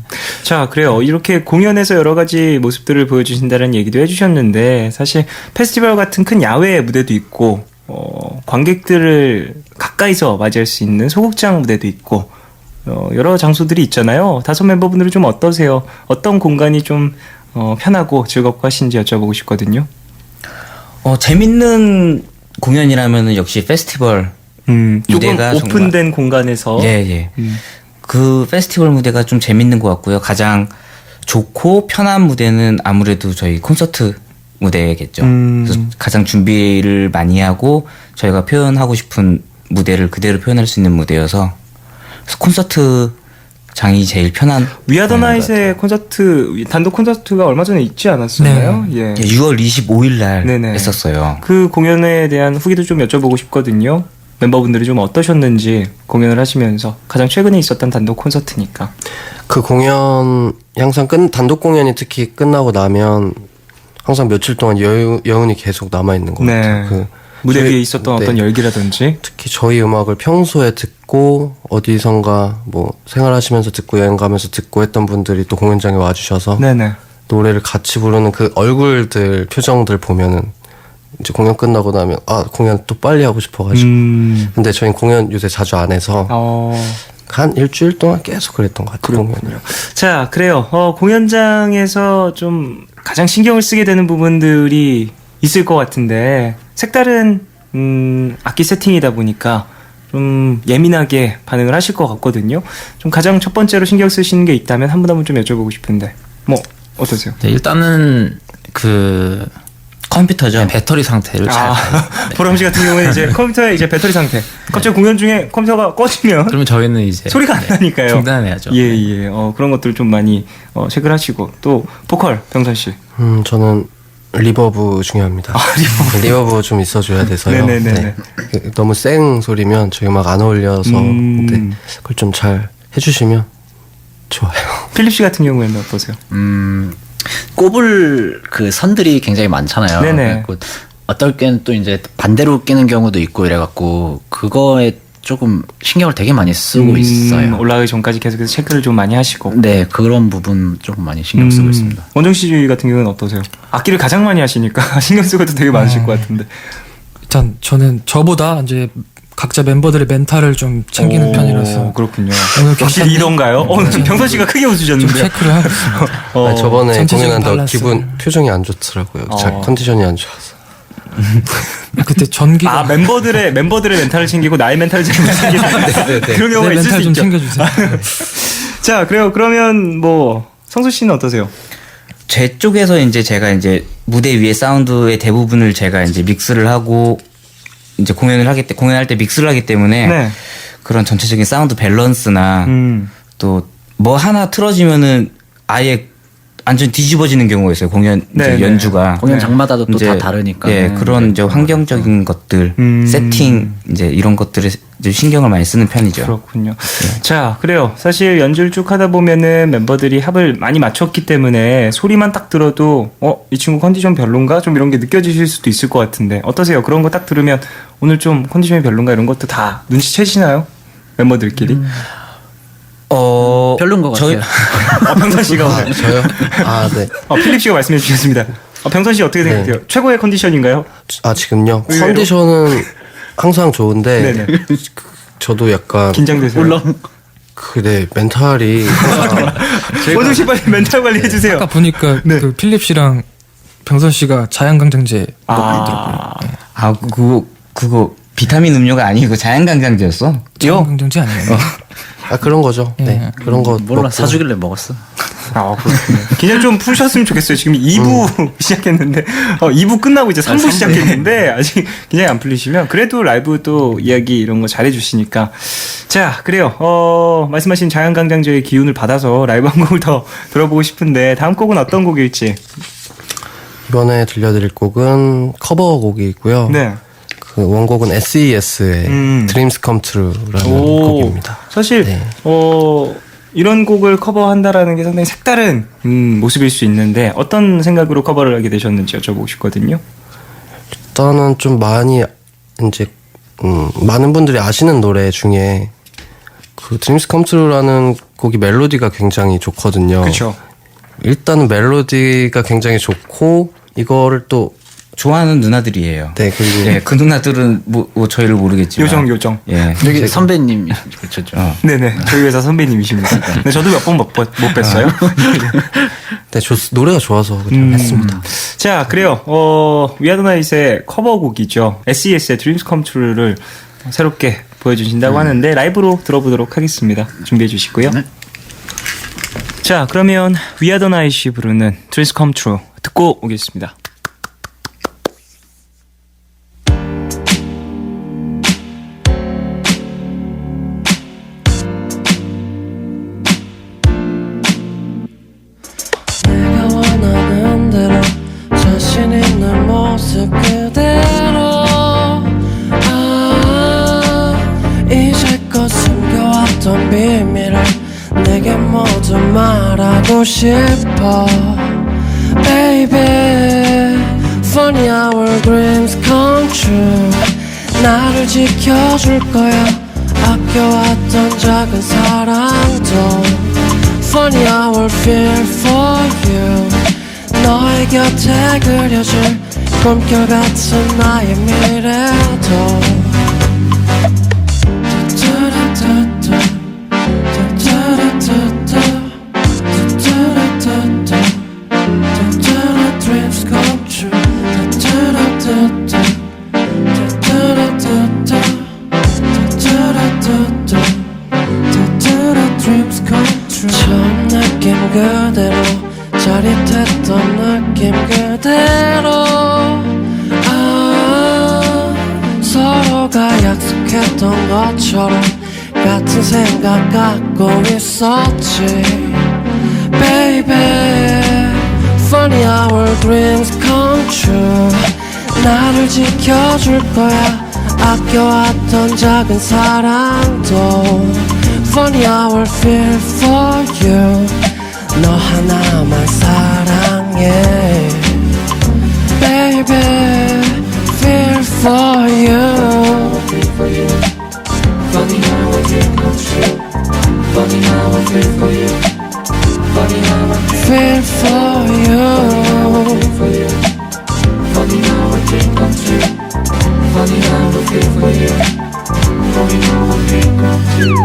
자, 그래요. 이렇게 공연에서 여러 가지 모습들을 보여주신다는 얘기도 해주셨는데 사실 페스티벌 같은 큰 야외 무대도 있고 관객들을 가까이서 맞이할 수 있는 소극장 무대도 있고 여러 장소들이 있잖아요. 다섯 멤버분들은 좀 어떠세요? 어떤 공간이 좀 편하고 즐겁고 하신지 여쭤보고 싶거든요. 재밌는 공연이라면 역시 페스티벌 조금 무대가 오픈된 공간에서 예. 그 페스티벌 무대가 좀 재밌는 것 같고요. 가장 좋고 편한 무대는 아무래도 저희 콘서트 무대겠죠. 그래서 가장 준비를 많이 하고 저희가 표현하고 싶은 무대를 그대로 표현할 수 있는 무대여서 그래서 콘서트 장이 제일 편한. 위아더 나잇의 콘서트 단독 콘서트가 얼마 전에 있지 않았었나요? 예. 6월 25일 날 네네. 했었어요. 그 공연에 대한 후기도 좀 여쭤보고 싶거든요. 멤버분들이 좀 어떠셨는지 공연을 하시면서 가장 최근에 있었던 단독 콘서트니까. 그 공연 항상 단독 공연이 특히 끝나고 나면 항상 며칠 동안 여운이 계속 남아 있는 것 같아요. 그 무대 저희- 위에 있었던 네. 어떤 열기라든지. 특히 저희 음악을 평소에 듣고 어디선가 뭐 생활하시면서 듣고 여행 가면서 듣고 했던 분들이 또 공연장에 와주셔서 네네. 노래를 같이 부르는 그 얼굴들 표정들 보면은 이제 공연 끝나고 나면 공연 또 빨리 하고 싶어가지고 근데 저희는 공연 요새 자주 안 해서 한 일주일 동안 계속 그랬던 것 같아요. 공연을. 자, 그래요. 공연장에서 좀 가장 신경을 쓰게 되는 부분들이 있을 것 같은데 색다른 악기 세팅이다 보니까 좀 예민하게 반응을 하실 것 같거든요. 좀 가장 첫 번째로 신경 쓰시는 게 있다면 한 분 한 분 좀 여쭤보고 싶은데 뭐 어떠세요? 네, 일단은 그 컴퓨터죠. 배터리 상태를 잘 봐요. 보람 씨 같은 경우는 이제 컴퓨터의 이제 배터리 상태. 갑자기 공연 중에 컴퓨터가 꺼지면 그러면 저희는 이제 소리가 안 나니까요. 중단해야죠. 예. 그런 것들 좀 많이 체크를 하시고 또 보컬 병선 씨. 저는 리버브 중요합니다. 리버브 좀 있어줘야 돼서요. 네네네네. 네. 너무 쌩 소리면 저희 음악 안 어울려서 근데 그걸 좀 잘 해주시면 좋아요. 필립 씨 같은 경우에는 어떠세요? 꼽을 그 선들이 굉장히 많잖아요. 네네. 그래갖고 어떨 때는 또 이제 반대로 끼는 경우도 있고 이래갖고 그거에 조금 신경을 되게 많이 쓰고 있어요. 올라가기 전까지 계속해서 체크를 좀 많이 하시고. 네, 그런 부분 조금 많이 신경 쓰고 있습니다. 원정 씨 같은 경우는 어떠세요? 악기를 가장 많이 하시니까 신경 쓰고 도 되게 많으실 것 같은데. 일단 저는 저보다 이제 각자 멤버들의 멘탈을 좀 챙기는 편이라서 그렇군요. 오늘 역시 괜찮네? 리더인가요? 지금 병선 씨가 크게 좀 웃으셨는데. 체크를 하고 있습니다. 저번에 전체적인 공연한다고 밸런스를. 기분 표정이 안 좋더라고요. 잘 컨디션이 안 좋아서. 그때 전기가 멤버들의 멘탈을 챙기고 나의 멘탈을 챙기는 그런 경우가 내 있을 수 멘탈 좀 있죠. 챙겨주세요. 자, 그래요. 그러면 뭐 성수 씨는 어떠세요? 제 쪽에서 이제 제가 이제 무대 위의 사운드의 대부분을 제가 이제 믹스를 하고 이제 공연할 때 믹스를 하기 때문에 네. 그런 전체적인 사운드 밸런스나 또 뭐 하나 틀어지면은 아예 완전 뒤집어지는 경우가 있어요. 공연 이제 네, 네. 연주가 공연 장마다도 또 이제, 다 다르니까. 예, 그런 이제 환경적인 것들, 세팅 이제 이런 것들에 이제 신경을 많이 쓰는 편이죠. 그렇군요. 자, 그래요. 사실 연주를 쭉 하다 보면은 멤버들이 합을 많이 맞췄기 때문에 소리만 딱 들어도 이 친구 컨디션 별론가? 좀 이런 게 느껴지실 수도 있을 것 같은데 어떠세요? 그런 거 딱 들으면 오늘 좀 컨디션이 별론가 이런 것도 다 눈치채시나요? 멤버들끼리? 별론 것 같아요. 병선 씨가 저요? 아, 네. 필립 씨가 말씀해 주셨습니다. 병선 씨 어떻게 생각해요? 최고의 컨디션인가요? 아, 지금요? 의외로? 컨디션은 항상 좋은데, 네네. 저도 약간. 긴장되세요? 그래, 멘탈이. 항상 오늘 씨 빨리 멘탈 관리 해주세요. 아까 보니까 네. 그 필립 씨랑 병선 씨가 자양강장제 그거 비타민 음료가 아니고 자연강장제였어? 자양강장제 아니에요? 아, 그런 거죠. 네. 그런 거. 몰라 먹고. 사주길래 먹었어. 그렇군요. 그냥 좀 푸셨으면 좋겠어요. 지금 2부 시작했는데 2부 끝나고 이제 3부 시작했는데 아직 그냥 안 풀리시면 그래도 라이브 또 이야기 이런 거 잘해주시니까 자 그래요. 말씀하신 자연강장제의 기운을 받아서 라이브 한 곡을 더 들어보고 싶은데 다음 곡은 어떤 곡일지. 이번에 들려드릴 곡은 커버곡이고요. 네. 그 원곡은 SES의 Dreams Come True라는 곡입니다. 사실 네. 이런 곡을 커버한다라는 게 상당히 색다른 모습일 수 있는데 어떤 생각으로 커버를 하게 되셨는지 여쭤보고 싶거든요. 일단은 좀 많이 이제 많은 분들이 아시는 노래 중에 그 Dreams Come True라는 곡이 멜로디가 굉장히 좋거든요. 그렇죠. 일단은 멜로디가 굉장히 좋고 이거를 또 좋아하는 누나들이에요. 네, 그리고 예, 그 누나들은 뭐 저희를 모르겠지만 요정. 예. 여기 선배님 그렇죠. 네네. 저희 회사 선배님이십니다. 네, 저도 몇 번 못 뵀어요. 네, 노래가 좋아서 그냥 했습니다. 자, 그래요. 위아더나잇의 커버곡이죠. SES의 Dreams Come True를 새롭게 보여주신다고 하는데 라이브로 들어보도록 하겠습니다. 준비해 주시고요. 네. 자, 그러면 위아더나잇이 부르는 Dreams Come True 듣고 오겠습니다. 내가 원하는 대로 자신 있는 모습 그대로 이제껏 숨겨왔던 비밀을 내게 모두 말하고 싶어 Baby Funny our dreams come true 나를 지켜줄 거야 아껴왔던 작은 사랑도 Funny our fear for you 너의 곁에 그려질 꿈결 같은 나의 미래도 Dreams come true Dreams come true 처음 느낌 그대로 짜릿했던 느낌 그대로 서로가 약속했던 것처럼 같은 생각 갖고 있었지 Baby Funny our dreams come true 나를 지켜줄 거야 아껴왔던 작은 사랑도 Funny our fear for you 너 하나만 사랑해 Baby fear for you Funny how I dream come true Funny how I fear for you Funny how I fear for you Funny how I dream come true Funny how I fear for you Funny how I dream come true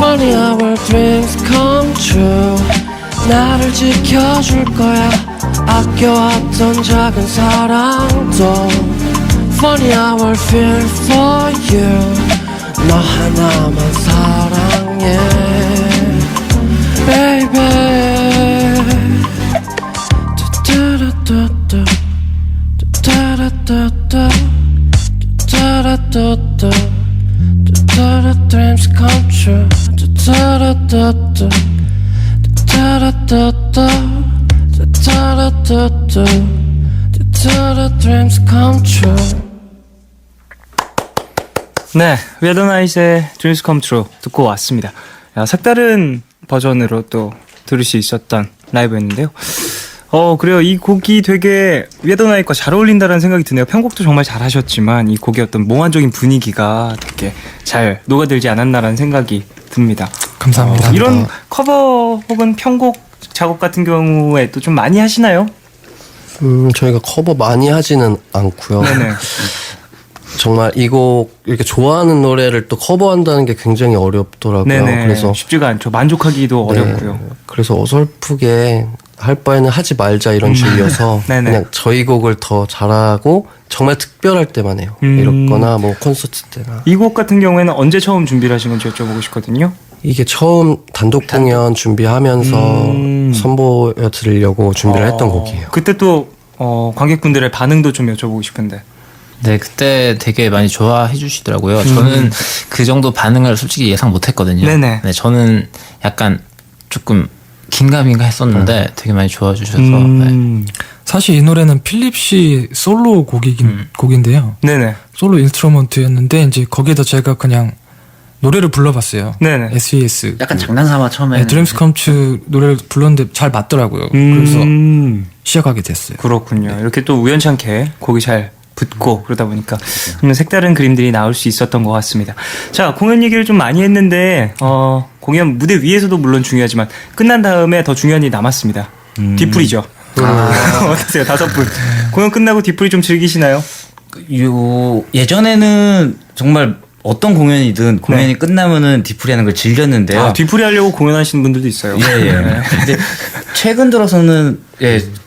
Funny how our dreams come true 나를 지켜줄 거야. 아껴왔던 작은 사랑도 Funny how I feel for you. 너 하나만 사랑해 baby. 따라따따 따라따따 따라따따 따라 dreams come true. 따라따따 따라따따 따라따따 따라 dreams come true. 네, 웨더나잇의 Dreams Come True 듣고 왔습니다. 색다른 버전으로 또 들을 수 있었던 라이브였는데요. 그래요. 이 곡이 되게 웨더나잇과 잘 어울린다는 생각이 드네요. 편곡도 정말 잘하셨지만 이 곡의 어떤 몽환적인 분위기가 되게 잘 녹아들지 않았나라는 생각이 듭니다. 감사합니다. 이런 커버 혹은 편곡 작업 같은 경우에 또 좀 많이 하시나요? 저희가 커버 많이 하지는 않고요. 네네. 정말 이 곡 이렇게 좋아하는 노래를 또 커버한다는 게 굉장히 어렵더라고요. 네네. 그래서 쉽지가 않죠. 만족하기도 네, 어렵고요. 그래서 어설프게 할 바에는 하지 말자 이런 주의여서 네네. 그냥 저희 곡을 더 잘하고 정말 특별할 때만 해요. 이렇거나 뭐 콘서트 때나. 이 곡 같은 경우에는 언제 처음 준비를 하신 건지 여쭤보고 싶거든요. 이게 처음 단독 공연 준비하면서 선보여 드리려고 준비를 했던 곡이에요. 그때 또 관객분들의 반응도 좀 여쭤보고 싶은데. 네, 그때 되게 많이 좋아해 주시더라고요. 저는 그 정도 반응을 솔직히 예상 못 했거든요. 네네. 네, 저는 약간 조금 긴가민가 했었는데 되게 많이 좋아해 주셔서 네. 사실 이 노래는 필립 씨 솔로 곡인데요. 네네. 솔로 인스트루먼트였는데 이제 거기에다 제가 그냥 노래를 불러봤어요. 네네. SES. 약간 장난삼아 처음에 네, 드림스 컴츠 노래를 불렀는데 잘 맞더라고요. 그래서 시작하게 됐어요. 그렇군요. 이렇게 또 우연찮게 곡이 잘 붙고 그러다 보니까 좀 색다른 그림들이 나올 수 있었던 것 같습니다. 자, 공연 얘기를 좀 많이 했는데 공연 무대 위에서도 물론 중요하지만 끝난 다음에 더 중요한 일이 남았습니다. 뒤풀이죠. 어떠세요? 5분. 공연 끝나고 뒤풀이 좀 즐기시나요? 예전에는 정말 어떤 공연이든 공연이 끝나면은 뒤풀이하는 걸 즐겼는데요. 뒤풀이 하려고 공연하시는 분들도 있어요. 예. 근데 최근 들어서는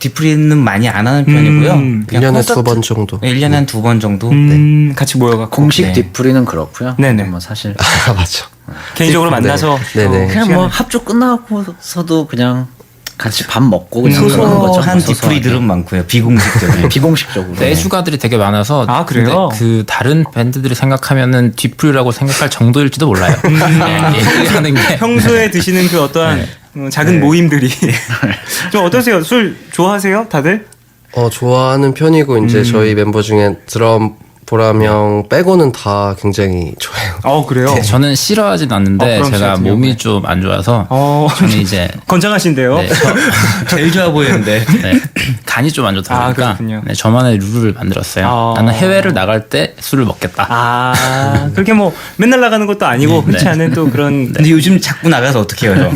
뒤풀이는 많이 안 하는 편이고요. 그냥 1년에 콘서트- 2번 정도. 네, 1년에 한 2번 정도. 네. 같이 모여갖고 공식 네. 뒤풀이는 그렇고요. 네네. 뭐 사실 아, 맞죠. 개인적으로 만나서 네네. 그냥 뭐 합주 끝나고서도 그냥 같이 밥 먹고 그냥 그러는 거죠. 소소한 소소하게. 뒤풀이들은 많고요. 비공식적인. 비공식적으로. 내주가들이 되게 많아서 아, 그래요? 근데 그 다른 밴드들이 생각하면은 뒤풀이라고 생각할 정도일지도 몰라요. 네, 얘기하는 게 평소에 드시는 그 어떠한 작은 모임들이 좀 어떠세요? 술 좋아하세요? 다들? 좋아하는 편이고 이제 저희 멤버 중에 드럼 보람 형 빼고는 다 굉장히 좋아해요. 그래요? 저는 싫어하진 않는데 그럼 제가 같은 몸이 좀 안 좋아서 저는 이제 건장하신데요? 네, 제일 좋아 보이는데. 네, 간이 좀 안 좋다 아, 보니까 그렇군요. 네, 저만의 룰을 만들었어요. 나는 해외를 나갈 때 술을 먹겠다. 그렇게 뭐 맨날 나가는 것도 아니고 네. 흔치 않은 또 그런 근데 요즘 자꾸 나가서 어떻게 해요?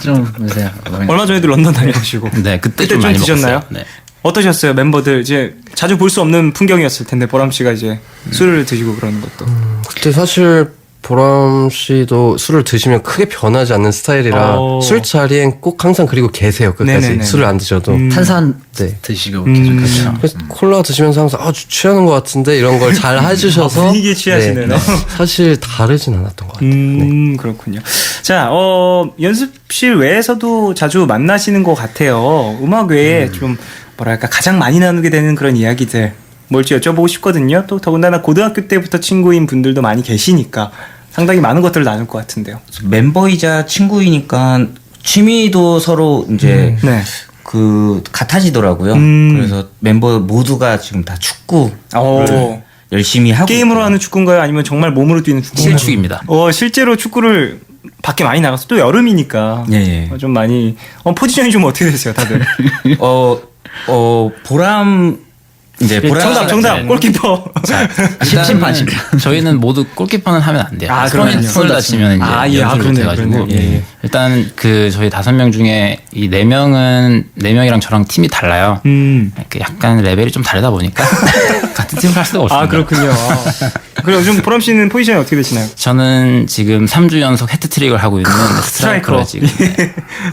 좀 보세요. 얼마 전에도 런던 다녀오시고 네, 그때 그때 좀 좀 많이 드셨나요? 먹었어요. 네. 어떠셨어요? 멤버들 이제 자주 볼 수 없는 풍경이었을 텐데 보람 씨가 이제 술을 드시고 그러는 것도 그때 사실 보람 씨도 술을 드시면 크게 변하지 않는 스타일이라 술자리엔 꼭 항상 그리고 계세요. 끝까지 네네네. 술을 안 드셔도. 탄산 네. 드시고 계속 그렇죠. 그래서 콜라 드시면서 항상 취하는 것 같은데 이런 걸 잘 해주셔서 분위기에 취하시네요. 사실 다르진 않았던 것 같아요. 그렇군요. 자, 연습실 외에서도 자주 만나시는 것 같아요. 음악 외에 좀 뭐랄까 가장 많이 나누게 되는 그런 이야기들 뭘지 여쭤보고 싶거든요. 또 더군다나 고등학교 때부터 친구인 분들도 많이 계시니까 상당히 많은 것들을 나눌 것 같은데요. 멤버이자 친구이니까 취미도 서로 이제 네. 같아지더라고요. 그래서 멤버 모두가 지금 다 축구 열심히 하고 게임으로 있고요. 하는 축구인가요? 아니면 정말 몸으로 뛰는 축구인가요? 실축입니다. 실제로 축구를 밖에 많이 나가서 또 여름이니까 예. 좀 많이 포지션이 좀 어떻게 되세요, 다들? 보람 이제 보람 정답 네. 골키퍼. 일단 저희는 모두 골키퍼는 하면 안 돼요. 그럼요. 손을 다치면 이제 연습을 못 해가지고 그러네요. 예. 일단 저희 5명 중에 이 4명이랑 저랑 팀이 달라요. 약간 레벨이 좀 다르다 보니까 같은 팀을 할 수가 없습니다. 그렇군요. 그럼 좀 보람 씨는 포지션이 어떻게 되시나요? 저는 지금 3주 연속 해트트릭을 하고 있는 스트라이커로 지금.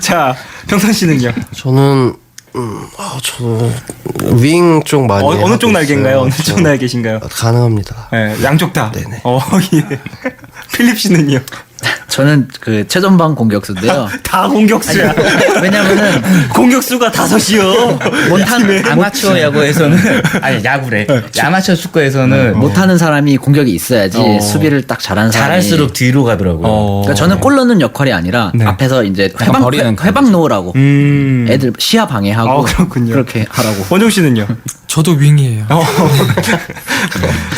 자, 평선 씨는요? 저는 저는 윙 쪽 많이 어느 쪽 하고 날개인가요? 있어요. 어느 쪽 날개신가요? 가능합니다. 네, 양쪽 다. 네네. 예. 필립 씨는요? 저는 그 최전방 공격수인데요. 다 공격수야. 왜냐면은 공격수가 5이요. 못하는 아마추어 야구에서는 아니 야구래. 아마추어 축구에서는 못하는 사람이 공격이 있어야지 수비를 딱 잘하는 사람이 잘할수록 뒤로 가더라고요. 그러니까 저는 골 넣는 역할이 아니라 네. 앞에서 이제 버리는 회방 놓으라고 애들 시야 방해하고 그렇군요. 그렇게 하라고. 원종 씨는요? 저도 윙이에요.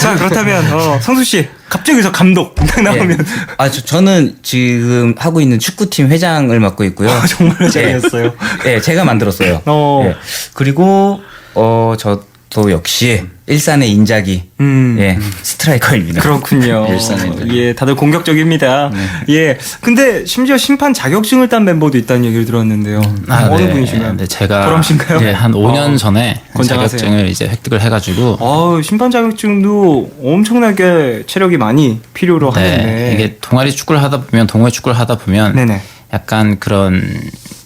자, 그렇다면 성수 씨 갑자기 여기서 감독 딱 나오면 저는 지금 하고 있는 축구팀 회장을 맡고 있고요. 정말 회장이었어요. 네, 제가 만들었어요. 예. 그리고 저도 역시 일산의 인자기 스트라이커입니다. 그렇군요. 일산의 인자기. 예, 다들 공격적입니다. 예. 근데 심지어 심판 자격증을 딴 멤버도 있다는 얘기를 들었는데요. 어느 네. 분이신가요? 네, 제가 보람씨인가요? 네, 한 5년 전에 권장하세요. 자격증을 이제 획득을 해가지고 심판 자격증도 엄청나게 체력이 많이 필요로 하는데. 네, 이게 동아리 축구를 하다 보면 동호회 축구를 하다 보면 네네. 약간 그런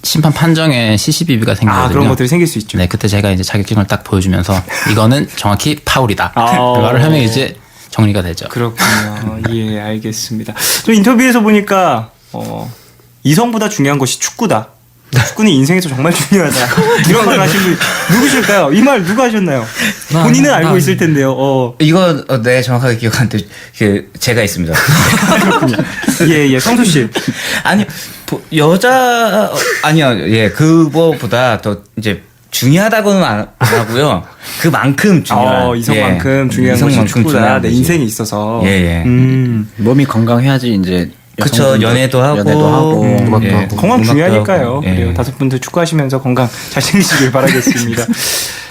심판 판정에 CCBB가 생기거든요. 그런 것들이 생길 수 있죠. 네, 그때 제가 이제 자격증을 딱 보여주면서 이거는 정확히 파울이다. 말을 하면 이제 정리가 되죠. 그렇군요. 예, 알겠습니다. 좀 인터뷰에서 보니까 이성보다 중요한 것이 축구다. 축구는 인생에서 정말 중요하다. 이런 말을 하신 분 누구실까요? 이 말 누가 하셨나요? 본인은 알고 있을 텐데요. 이거 네 정확하게 기억하는데 제가 있습니다. 예, 성수 씨. 아니 여자 아니요 그거보다 더 이제 중요하다고는 안 하고요. 그만큼 중요한 이성만큼 중요한 것이 이성만큼 축구다. 중요한 내 거지. 인생에 있어서. 예. 몸이 건강해야지 이제 그쵸 여성분도 연애도 하고 음악도 하고. 건강 음악도 중요하니까요. 하고. 그래요. 5분들 축구하시면서 건강 잘 챙기시길 바라겠습니다.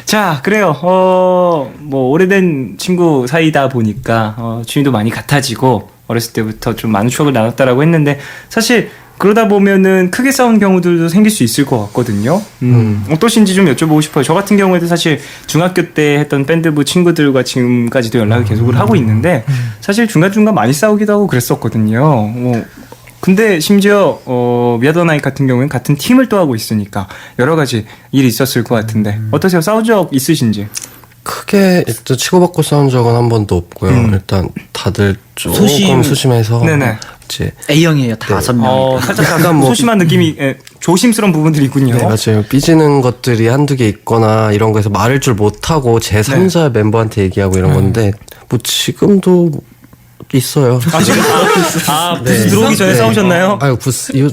자, 그래요. 뭐 오래된 친구 사이다 보니까 취미도 많이 같아지고 어렸을 때부터 좀 많은 추억을 나눴다라고 했는데 사실 그러다 보면은 크게 싸운 경우들도 생길 수 있을 것 같거든요. 어떠신지 좀 여쭤보고 싶어요. 저 같은 경우에도 사실 중학교 때 했던 밴드부 친구들과 지금까지도 연락을 계속을 하고 있는데 사실 중간중간 많이 싸우기도 하고 그랬었거든요. 근데 심지어 미아더나잇 같은 경우는 같은 팀을 또 하고 있으니까 여러 가지 일이 있었을 것 같은데 어떠세요? 싸운 적 있으신지? 크게 일단 치고받고 싸운 적은 한 번도 없고요. 일단 다들 조금 소심해서 네네. 이제 A형이에요. 5명. 살짝 약간 뭐- 소심한 느낌이 조심스러운 부분들이 있군요. 네, 맞아요. 삐지는 것들이 한두 개 있거나 이런 거에서 말을 줄 못하고 제3자 멤버한테 얘기하고 이런 건데 뭐 지금도 있어요. 지금 부스 들어오기 전에 싸우셨나요? 아유,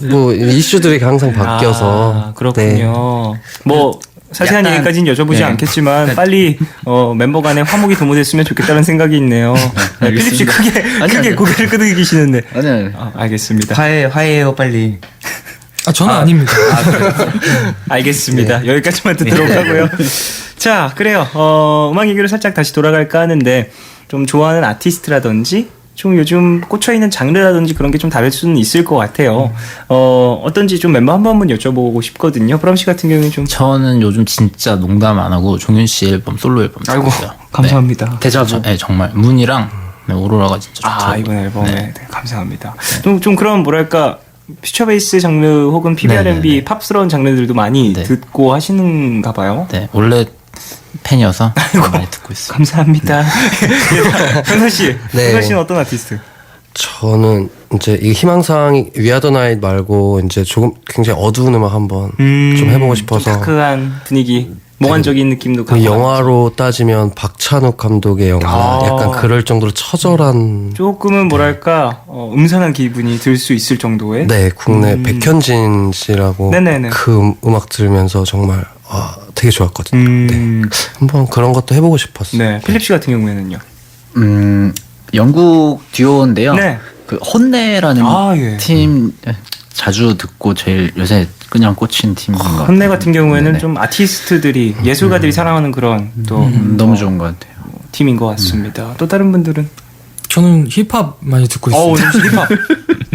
뭐 이슈들이 항상 바뀌어서. 그렇군요. 뭐 자세한 약간- 얘기까지는 여쭤보지 네. 않겠지만 빨리 멤버 간에 화목이 도모됐으면 좋겠다는 생각이 있네요. 네, 필립 씨 크게 고개를 끄덕이시는데. 아니요. 알겠습니다. 화해해요 빨리. 저는 아닙니다. 알겠습니다. 여기까지만 듣도록 하고요. 자, 그래요. 음악 얘기로 살짝 다시 돌아갈까 하는데 좀 좋아하는 아티스트라든지 좀 요즘 꽂혀있는 장르라든지 그런 게 좀 다를 수는 있을 것 같아요. 어떤지 좀 멤버 한 번만 여쭤보고 싶거든요. 브람 씨 같은 경우는 좀. 저는 요즘 진짜 농담 안 하고 종윤 씨 앨범 솔로 앨범 듣고 아이고, 있어요. 감사합니다. 대자부. 네, 정말 문이랑 오로라가 진짜 좋더라고요. 이번 앨범에 네. 네, 감사합니다. 좀 그런 뭐랄까 퓨처 베이스 장르 혹은 PBR&B 네네네. 팝스러운 장르들도 많이 네. 듣고 하시는가 봐요. 네, 원래 팬이어서 많이 듣고 있어요. 감사합니다. 현선 씨, 네. 현선 씨는 어떤 아티스트? 저는 이제 이 희망사항 위아더 나잇 말고 이제 조금 굉장히 어두운 음악 한번 좀 해보고 싶어서. 좀 다크한 분위기, 몽환적인 느낌도 그 강한. 영화로 따지면 박찬욱 감독의 영화 약간 그럴 정도로 처절한 조금은 뭐랄까 음산한 기분이 들 수 있을 정도의. 네 국내 백현진 씨라고 네네네. 그 음악 들으면서 정말 되게 좋았거든요. 네. 한번 그런 것도 해보고 싶었어요. 네, 필립 씨 같은 경우에는요. 영국 듀오인데요. 네. 그 혼내라는 예. 팀 자주 듣고 제일 요새 그냥 꽂힌 팀인 것 같아요. 헌내 같은 경우에는 네네. 좀 아티스트들이 예술가들이 사랑하는 그런 또 너무 좋은 것 같아요. 팀인 것 같습니다. 또 다른 분들은? 저는 힙합 많이 듣고 있어요. 힙합.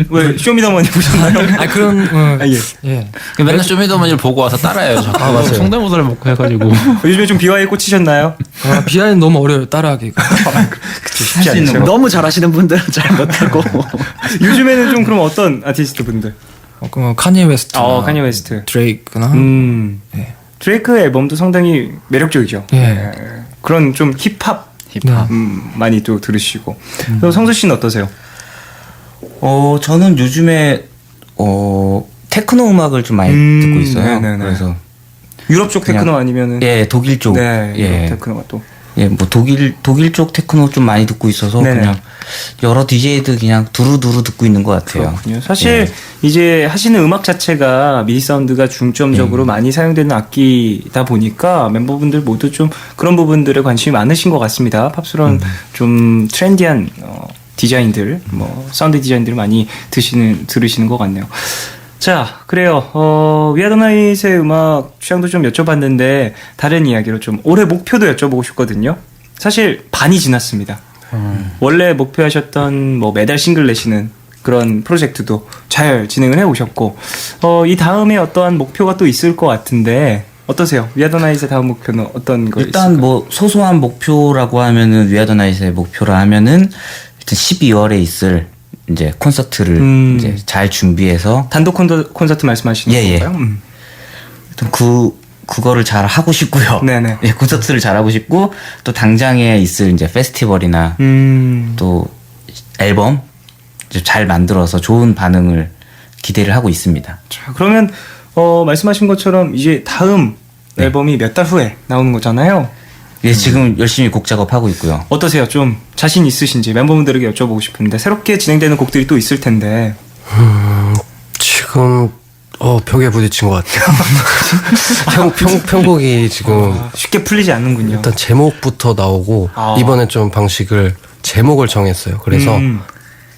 왜 쇼미더머니 보셨나요? 그런 예. 예. 맨날 쇼미더머니를 보고 와서 따라해요. 자꾸. 맞아요. 성대모사를 먹고 해가지고. 요즘에 좀 비화에 꽂히셨나요? 비하는 너무 어려워요 따라하기가. 쉽지 않죠. 너무 잘하시는 분들은 잘 못하고 요즘에는 좀 그럼 어떤 아티스트 분들? 카니에 웨스트, 카니 웨스트. 드레이크나 예. 드레이크 앨범도 상당히 매력적이죠. 예. 그런 좀 힙합 힙합. 많이 또 들으시고. 그래서 성수 씨는 어떠세요? 저는 요즘에 테크노 음악을 좀 많이 듣고 있어요. 네네네. 그래서 유럽 쪽 그냥- 테크노 아니면은 예, 독일 쪽. 네, 예. 유럽 테크노가 또 예, 뭐 독일 쪽 테크노 좀 많이 듣고 있어서 네네. 그냥 여러 DJ들 그냥 두루두루 듣고 있는 것 같아요. 그렇군요. 사실 이제 하시는 음악 자체가 미디 사운드가 중점적으로 많이 사용되는 악기다 보니까 멤버분들 모두 좀 그런 부분들에 관심이 많으신 것 같습니다. 팝스런 좀 트렌디한 디자인들, 뭐 사운드 디자인들을 많이 들으시는 것 같네요. 자, 그래요. 위아더나잇의 음악 취향도 좀 여쭤봤는데 다른 이야기로 좀 올해 목표도 여쭤보고 싶거든요. 사실 반이 지났습니다. 원래 목표하셨던 뭐 매달 싱글 내시는 그런 프로젝트도 잘 진행을 해 오셨고 이 다음에 어떠한 목표가 또 있을 것 같은데 어떠세요? 위아더나잇의 다음 목표는 어떤 거 일단 있을까요? 뭐 소소한 목표라고 하면은 위아더나잇의 목표라 하면은 일단 12월에 있을 이제 콘서트를 이제 잘 준비해서 단독 콘서트 말씀하시는 예, 예. 건가요? 일단 그거를 잘 하고 싶고요. 네네. 예, 콘서트를 잘 하고 싶고 또 당장에 있을 이제 페스티벌이나 또 앨범 이제 잘 만들어서 좋은 반응을 기대를 하고 있습니다. 자, 그러면 말씀하신 것처럼 이제 다음 앨범이 몇 달 후에 나오는 거잖아요. 예, 지금 열심히 곡 작업하고 있고요. 어떠세요? 좀 자신 있으신지 멤버분들에게 여쭤보고 싶은데 새롭게 진행되는 곡들이 또 있을 텐데 지금 벽에 부딪힌 것 같아요. 편곡이 지금 쉽게 풀리지 않는군요. 일단 제목부터 나오고 이번에 좀 방식을 제목을 정했어요. 그래서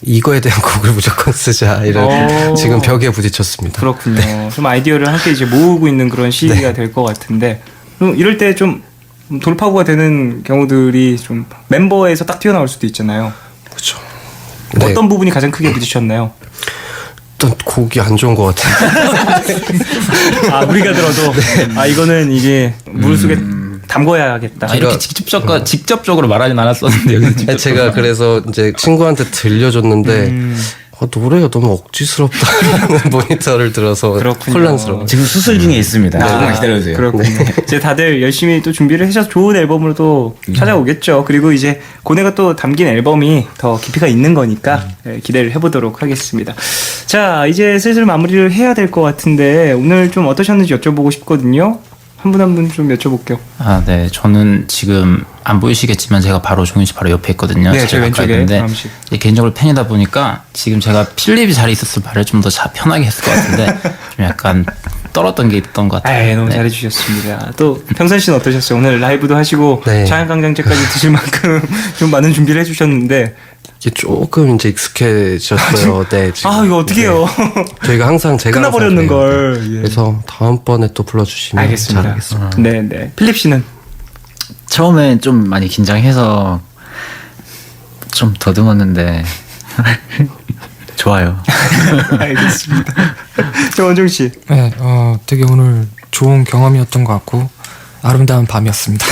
이거에 대한 곡을 무조건 쓰자 이런 지금 벽에 부딪혔습니다. 그렇군요. 좀 아이디어를 함께 이제 모으고 있는 그런 시기가 될 것 같은데 그럼 이럴 때 좀 돌파구가 되는 경우들이 좀 멤버에서 딱 튀어나올 수도 있잖아요. 그렇죠. 어떤 부분이 가장 크게 부딪혔나요? 일단 곡이 안 좋은 것 같아요. 우리가 들어도 이거는 이게 물 속에 담궈야겠다. 이렇게 직접적으로 말하진 않았었는데 여기서 제가 그래서 이제 친구한테 들려줬는데 노래가 너무 억지스럽다라는 모니터를 들어서 그렇군요. 혼란스러워. 지금 수술 중에 있습니다. 조금만 기다려주세요. 그렇군요. 이제 다들 열심히 또 준비를 해서 좋은 앨범으로 또 찾아오겠죠. 그리고 이제 고뇌가 또 담긴 앨범이 더 깊이가 있는 거니까 기대를 해보도록 하겠습니다. 자, 이제 슬슬 마무리를 해야 될 것 같은데 오늘 좀 어떠셨는지 여쭤보고 싶거든요. 한 분 한 분 좀 여쭤볼게요. 네. 저는 지금 안 보이시겠지만 제가 바로 종윤 씨 바로 옆에 있거든요. 네, 제 왼쪽에 근데 다음 씨. 개인적으로 팬이다 보니까 지금 제가 필립이 자리에 있었을 말을 좀 더 편하게 했을 것 같은데 좀 약간 떨었던 게 있던 것 같아요. 너무 네. 잘해주셨습니다. 또 평선 씨는 어떠셨어요? 오늘 라이브도 하시고 네. 자연강장제까지 드실 만큼 좀 많은 준비를 해주셨는데 이게 조금 이제 익숙해졌어요. 네, 지금. 이거 어떡해요. 저희가 항상 제가 끝나버렸는 항상 그래요. 걸. 네. 예. 그래서 다음번에 또 불러주시면 알겠습니다. 잘하겠습니다. 네. 필립 씨는 처음엔 좀 많이 긴장해서 좀 더듬었는데 좋아요. 알겠습니다. 저 원종 씨. 네, 되게 오늘 좋은 경험이었던 것 같고 아름다운 밤이었습니다.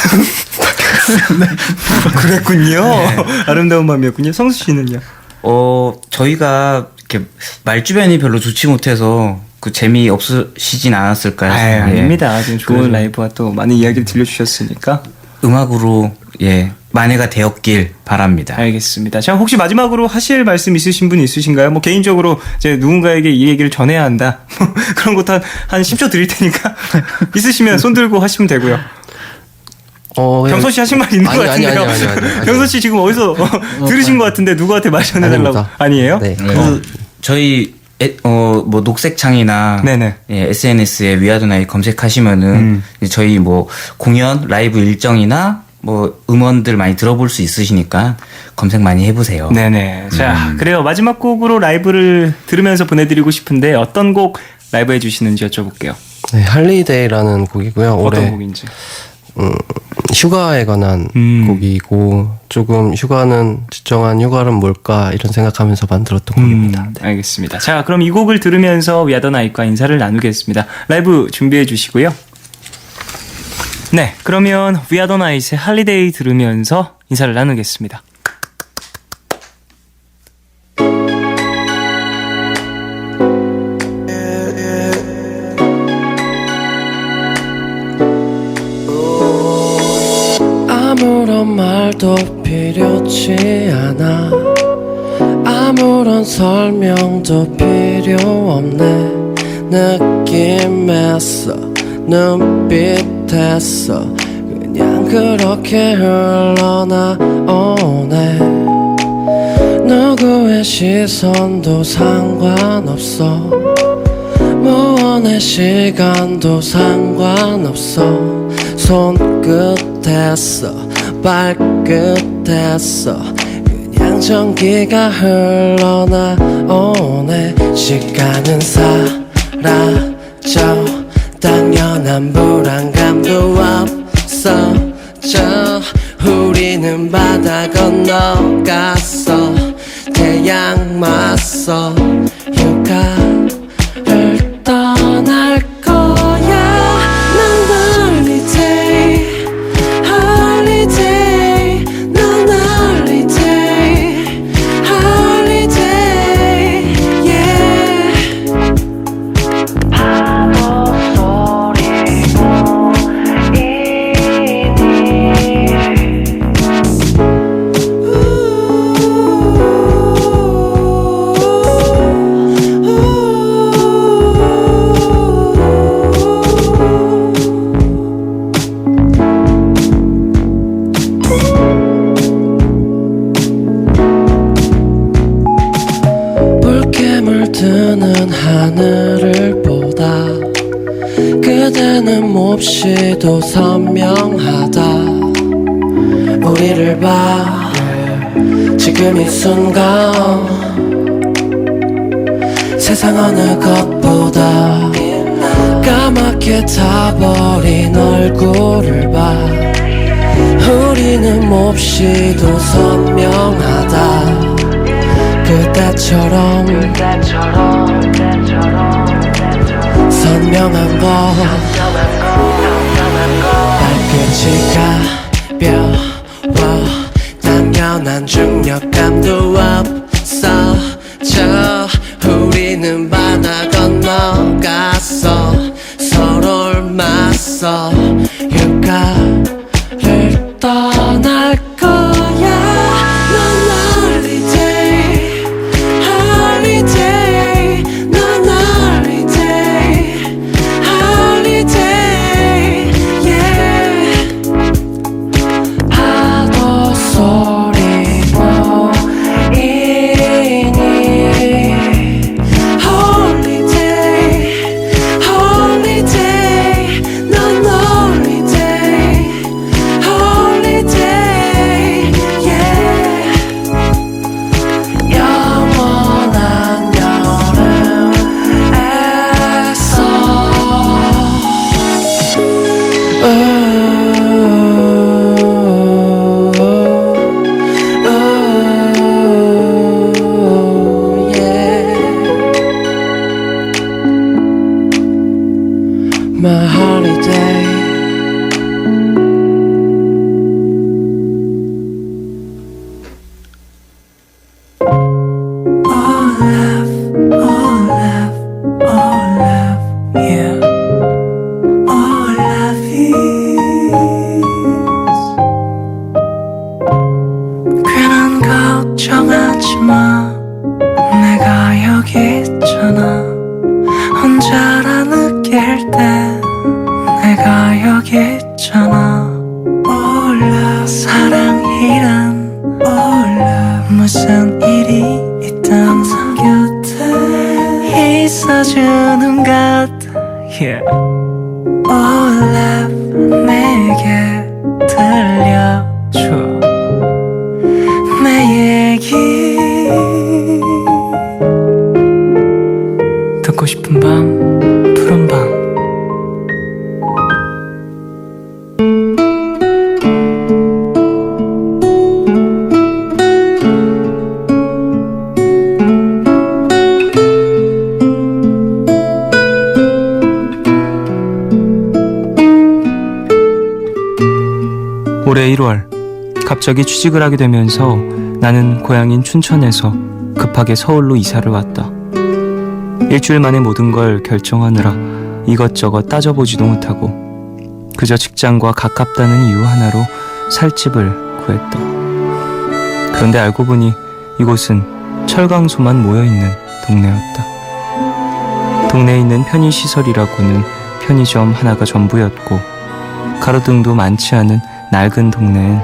그랬군요. 아름다운 밤이었군요. 성수 씨는요? 저희가 이렇게 말주변이 별로 좋지 못해서 그 재미 없으시진 않았을까요? 예. 아닙니다. 지금 좋은 그래서 라이브와 또 많은 이야기를 들려주셨으니까. 음악으로 만회가 되었길 바랍니다. 알겠습니다. 자, 혹시 마지막으로 하실 말씀 있으신 분 있으신가요? 뭐 개인적으로 이제 누군가에게 이 얘기를 전해야 한다. 그런 것도 한 10초 드릴 테니까 있으시면 손 들고 하시면 되고요. 병서 씨 하신 말 있는 것 같은데요. 아니. 병서 씨 지금 어디서 들으신 것 같은데 누구한테 말 전해달라고? 아닙니다. 아니에요? 네. 저희 뭐 녹색창이나 네네. SNS에 위아더나잇 검색하시면은 이제 저희 뭐 공연 라이브 일정이나 뭐 음원들 많이 들어볼 수 있으시니까 검색 많이 해보세요. 네네. 자, 그래요. 마지막 곡으로 라이브를 들으면서 보내드리고 싶은데 어떤 곡 라이브 해주시는지 여쭤볼게요. 네, 할리데이라는 곡이고요. 어떤 올해 곡인지. 휴가에 관한 곡이고 조금 휴가는 지정한 휴가는 뭘까 이런 생각하면서 만들었던 곡입니다. 네. 알겠습니다. 자, 그럼 이 곡을 들으면서 위아더나잇과 인사를 나누겠습니다. 라이브 준비해 주시고요. 네, 그러면 위아더나잇의 할리데이 들으면서 인사를 나누겠습니다. 말도 필요치 않아 아무런 설명도 필요 없네 느낌에서 눈빛에서 그냥 그렇게 흘러나오네 누구의 시선도 상관없어 무언의 시간도 상관없어 손끝에서 발끝에서 그냥 전기가 흘러나오네 시간은 사라져 당연한 불안감도 없어져 우리는 바다 건너갔어 태양 맞서 휴가를 떠날 거야 난 holiday holiday 난 holiday holiday yeah 파도 소리고 붉게 물드는 하늘을 보다 그대는 몹시도 선명하다 우리를 봐 지금 이 순간 세상 어느 것보다 까맣게 타버린 얼굴을 봐 우리는 몹시도 선명하다 그때처럼 선명한 것 발끝이 가벼워 당연한 중력감도 없어져 우리는 바다 건너갔어 서로를 맞서 휴가를 떠날 거야 넌 holiday holiday 넌 holiday holiday yeah 파도 소리 보이니 holiday holiday 넌 holiday holiday yeah 영원한 여름에서 My holiday all love, yeah. All love is 괜한 걱정하지 마 내가 여기 있잖아 혼자라 느낄 때 내가 여기 있잖아 All love 사랑이란 All love 무슨 일이 있든 곁에 있어주는 것 yeah. All love 내게 들려줘 내 얘기 듣고 싶은 밤 푸른 밤 올해 1월 갑자기 취직을 하게 되면서 나는 고향인 춘천에서 급하게 서울로 이사를 왔다. 일주일 만에 모든 걸 결정하느라 이것저것 따져보지도 못하고 그저 직장과 가깝다는 이유 하나로 살집을 않고 했다. 그런데 알고 보니 이곳은 철강소만 모여있는 동네였다. 동네에 있는 편의시설이라고는 편의점 하나가 전부였고 가로등도 많지 않은 낡은 동네엔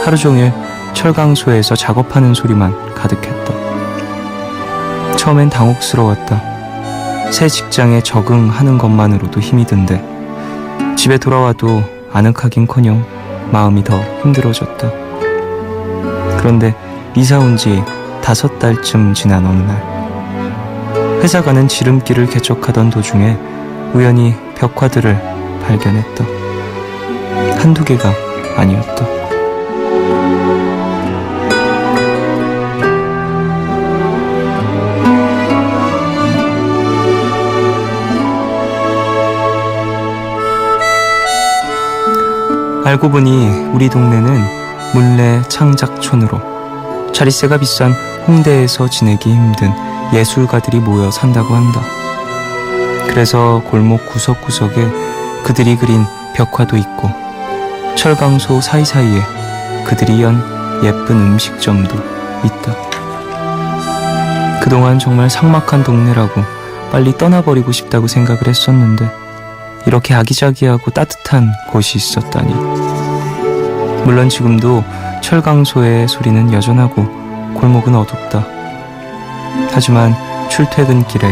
하루 종일 철강소에서 작업하는 소리만 가득했다. 처음엔 당혹스러웠다. 새 직장에 적응하는 것만으로도 힘이 든데 집에 돌아와도 아늑하긴커녕 마음이 더 힘들어졌다. 그런데 이사 온 지 5달쯤 지난 어느 날 회사 가는 지름길을 개척하던 도중에 우연히 벽화들을 발견했다. 한두 개가 아니었다. 알고 보니 우리 동네는 물레 창작촌으로 자릿세가 비싼 홍대에서 지내기 힘든 예술가들이 모여 산다고 한다. 그래서 골목 구석구석에 그들이 그린 벽화도 있고 철강소 사이사이에 그들이 연 예쁜 음식점도 있다. 그동안 정말 삭막한 동네라고 빨리 떠나버리고 싶다고 생각을 했었는데 이렇게 아기자기하고 따뜻한 곳이 있었다니. 물론 지금도 철강소의 소리는 여전하고 골목은 어둡다. 하지만 출퇴근길에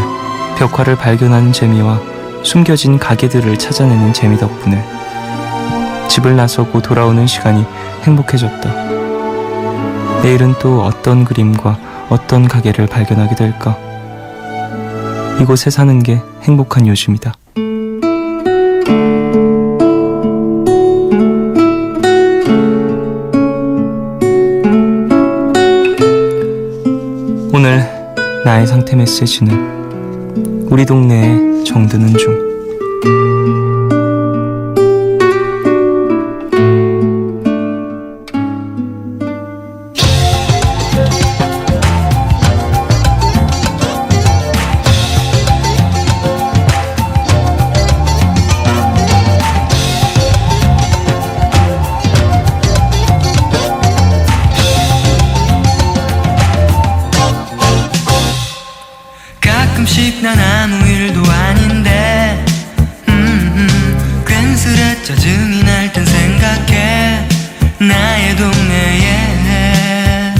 벽화를 발견하는 재미와 숨겨진 가게들을 찾아내는 재미 덕분에 집을 나서고 돌아오는 시간이 행복해졌다. 내일은 또 어떤 그림과 어떤 가게를 발견하게 될까? 이곳에 사는 게 행복한 요즘이다. 오늘 나의 상태 메시지는 우리 동네에 정드는 중. 가끔씩 난 아무 일도 아닌데 괜스레 짜증이 날 땐 생각해 나의 동네에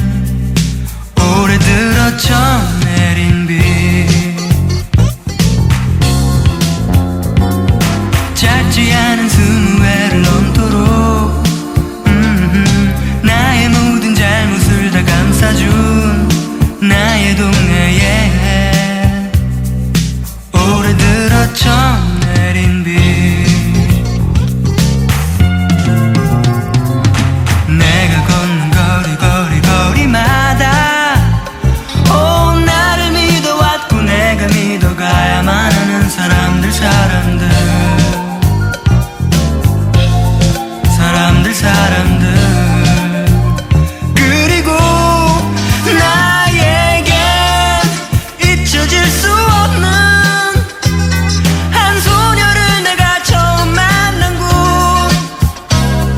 올해 들어 처음 내린 비 짧지 않은 20회를 넘도록 나의 모든 잘못을 다 감싸준 나의 동네에 올해 들어 처음 내린 비 내가 걷는 거리마다 나를 믿어왔고 내가 믿어가야만 하는 사람들 그리고 나에겐 잊혀질 수 없는 한 소녀를 내가 처음 만난 곳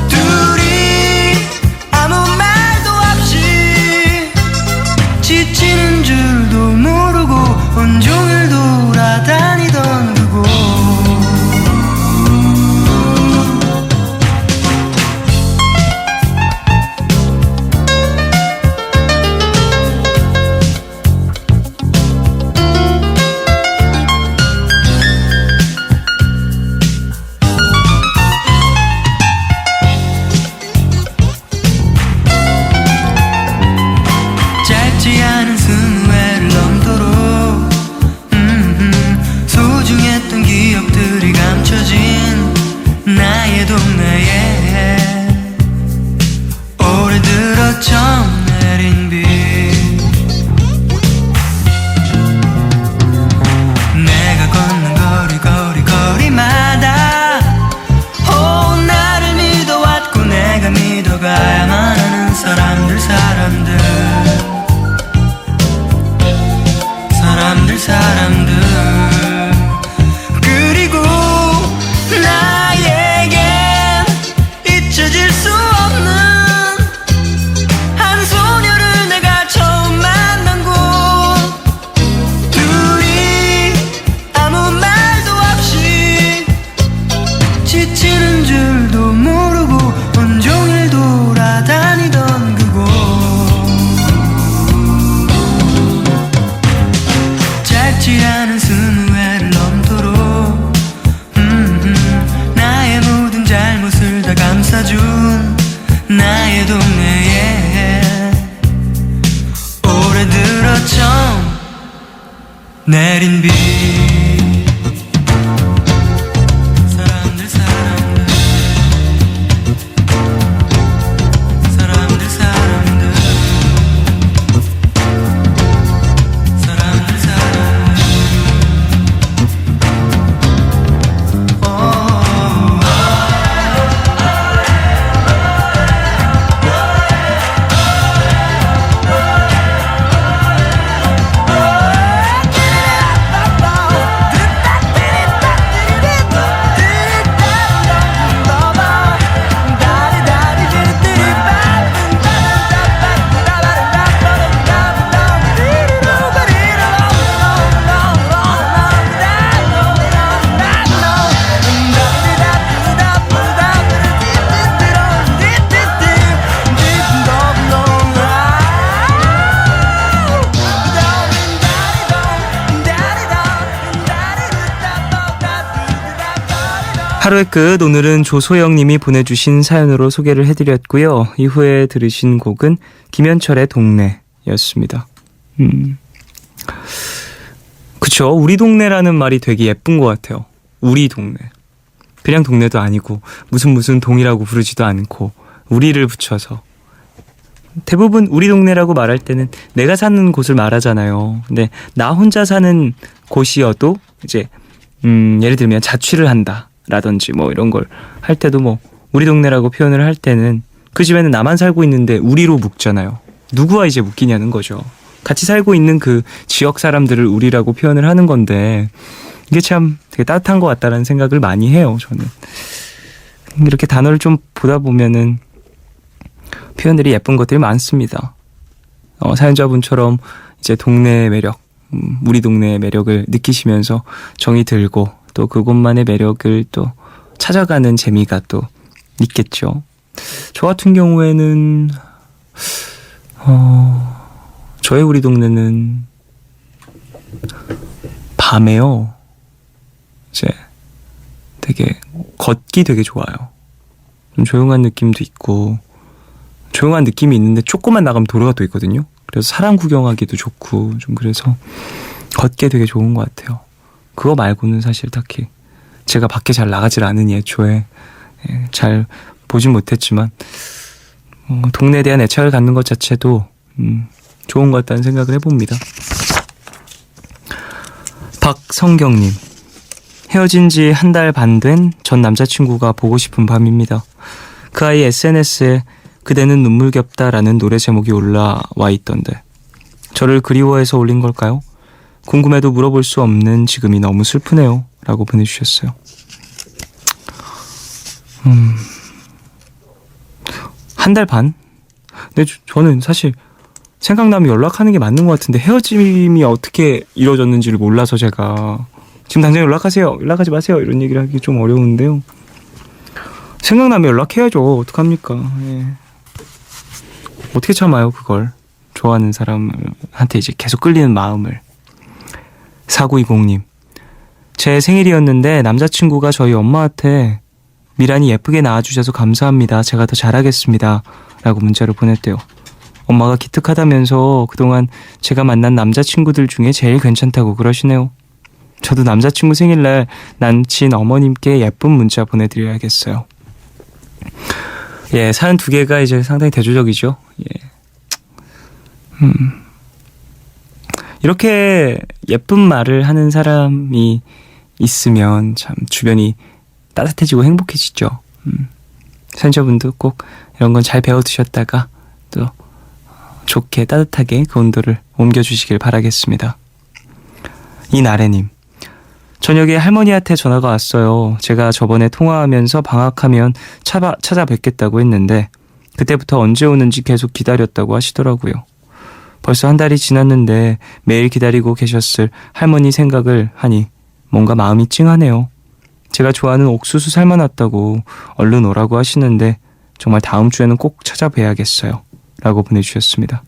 둘이 아무 말도 없이 지치는 줄도 모르고 온종일 돌아다니던 그곳 짧지 않은 20회를 넘도록 소중했던 기억들이 감춰진 나의 동네에 올해 들어 처음 내린 비 내가 걷는 거리마다 나를 믿어왔고 내가 믿어가야만 하는 사람들 그리고 나에겐 잊혀질 수 없는 내린 비 사람들 사람들 사람들 사람들 사람들 사람들 하루의 끝, 오늘은 조소영님이 보내주신 사연으로 소개를 해드렸고요. 이후에 들으신 곡은 김현철의 동네였습니다. 그쵸, 우리 동네라는 말이 되게 예쁜 것 같아요. 우리 동네. 그냥 동네도 아니고 무슨 동이라고 부르지도 않고 우리를 붙여서. 대부분 우리 동네라고 말할 때는 내가 사는 곳을 말하잖아요. 근데 나 혼자 사는 곳이어도 이제 예를 들면 자취를 한다 라든지 뭐 이런 걸 할 때도 뭐 우리 동네라고 표현을 할 때는 그 집에는 나만 살고 있는데 우리로 묶잖아요. 누구와 이제 묶이냐는 거죠. 같이 살고 있는 그 지역 사람들을 우리라고 표현을 하는 건데 이게 참 되게 따뜻한 것 같다라는 생각을 많이 해요. 저는 이렇게 단어를 좀 보다 보면은 표현들이 예쁜 것들이 많습니다. 사연자분처럼 이제 동네의 매력, 우리 동네의 매력을 느끼시면서 정이 들고 또 그곳만의 매력을 또 찾아가는 재미가 또 있겠죠. 저 같은 경우에는 저의 우리 동네는 밤에요. 이제 되게 걷기 되게 좋아요. 좀 조용한 느낌도 있고 조용한 느낌이 있는데 조금만 나가면 도로가 또 있거든요. 그래서 사람 구경하기도 좋고 좀 그래서 걷기 되게 좋은 것 같아요. 그거 말고는 사실 딱히 제가 밖에 잘 나가질 않으니 애초에 잘 보진 못했지만 동네에 대한 애착을 갖는 것 자체도 좋은 것 같다는 생각을 해봅니다. 박성경님, 헤어진 지 한 달 반 된 전 남자친구가 보고 싶은 밤입니다. 그 아이 SNS에 그대는 눈물겹다라는 노래 제목이 올라와 있던데 저를 그리워해서 올린 걸까요? 궁금해도 물어볼 수 없는 지금이 너무 슬프네요 라고 보내주셨어요. 한 달 반? 근데 저는 사실 생각나면 연락하는 게 맞는 것 같은데 헤어짐이 어떻게 이루어졌는지를 몰라서 제가 지금 당장 연락하세요, 연락하지 마세요 이런 얘기를 하기 좀 어려운데요. 생각나면 연락해야죠. 어떡합니까? 예. 어떻게 참아요 그걸. 좋아하는 사람한테 이제 계속 끌리는 마음을. 4920님, 제 생일이었는데 남자친구가 저희 엄마한테 미란이 예쁘게 낳아주셔서 감사합니다. 제가 더 잘하겠습니다 라고 문자를 보냈대요. 엄마가 기특하다면서 그동안 제가 만난 남자친구들 중에 제일 괜찮다고 그러시네요. 저도 남자친구 생일날 남친 어머님께 예쁜 문자 보내드려야겠어요. 예, 사연 2개가 이제 상당히 대조적이죠. 예. 이렇게 예쁜 말을 하는 사람이 있으면 참 주변이 따뜻해지고 행복해지죠. 사연자분도 꼭 이런 건 잘 배워두셨다가 또 좋게 따뜻하게 그 온도를 옮겨주시길 바라겠습니다. 이나래님, 저녁에 할머니한테 전화가 왔어요. 제가 저번에 통화하면서 방학하면 찾아뵙겠다고 했는데 그때부터 언제 오는지 계속 기다렸다고 하시더라고요. 벌써 한 달이 지났는데 매일 기다리고 계셨을 할머니 생각을 하니 뭔가 마음이 찡하네요. 제가 좋아하는 옥수수 삶아놨다고 얼른 오라고 하시는데 정말 다음 주에는 꼭 찾아뵈야겠어요 라고 보내주셨습니다.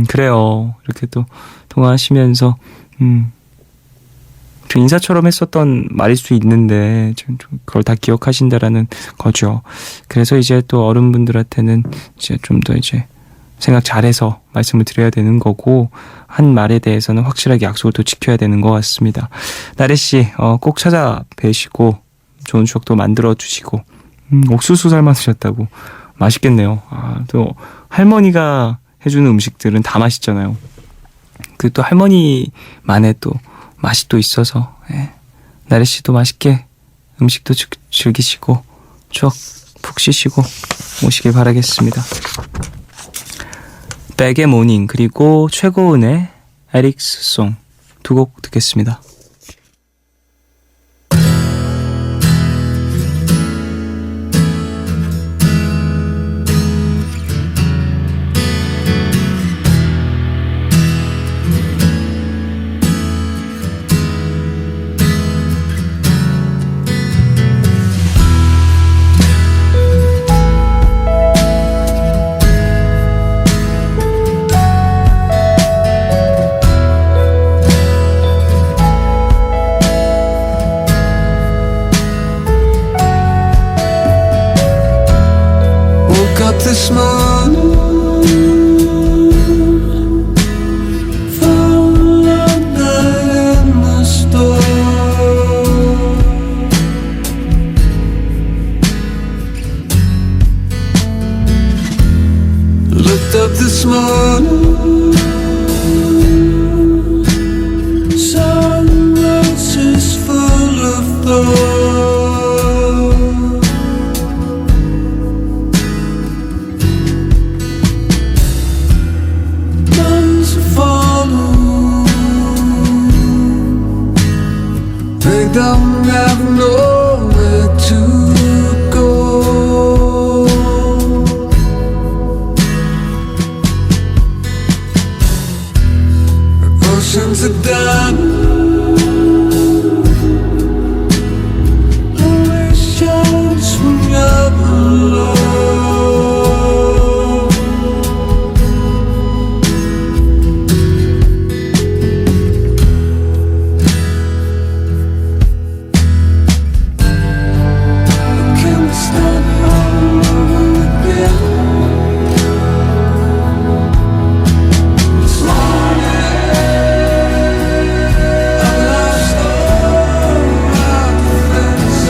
그래요. 이렇게 또 통화하시면서 좀 인사처럼 했었던 말일 수 있는데 좀 그걸 다 기억하신다라는 거죠. 그래서 이제 또 어른분들한테는 이제 좀 더 이제 생각 잘해서 말씀을 드려야 되는 거고 한 말에 대해서는 확실하게 약속을 또 지켜야 되는 것 같습니다. 나래씨 꼭 찾아뵈시고 좋은 추억도 만들어주시고 옥수수 삶아 드셨다고 맛있겠네요. 또 할머니가 해주는 음식들은 다 맛있잖아요. 그 또 할머니만의 또 맛이 또 있어서 나래씨도 맛있게 음식도 즐기시고 추억 푹 쉬시고 오시길 바라겠습니다. 백의 모닝 그리고 최고은의 에릭스송 두 곡 듣겠습니다. Woke up this morning, found a long night in the store. Looked up this morning, saw the roses full of thorns. They don't have nowhere to go. Oceans are done, only shines from your below. Can we start all over again? This morning I lost all our defenses.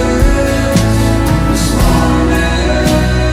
This morning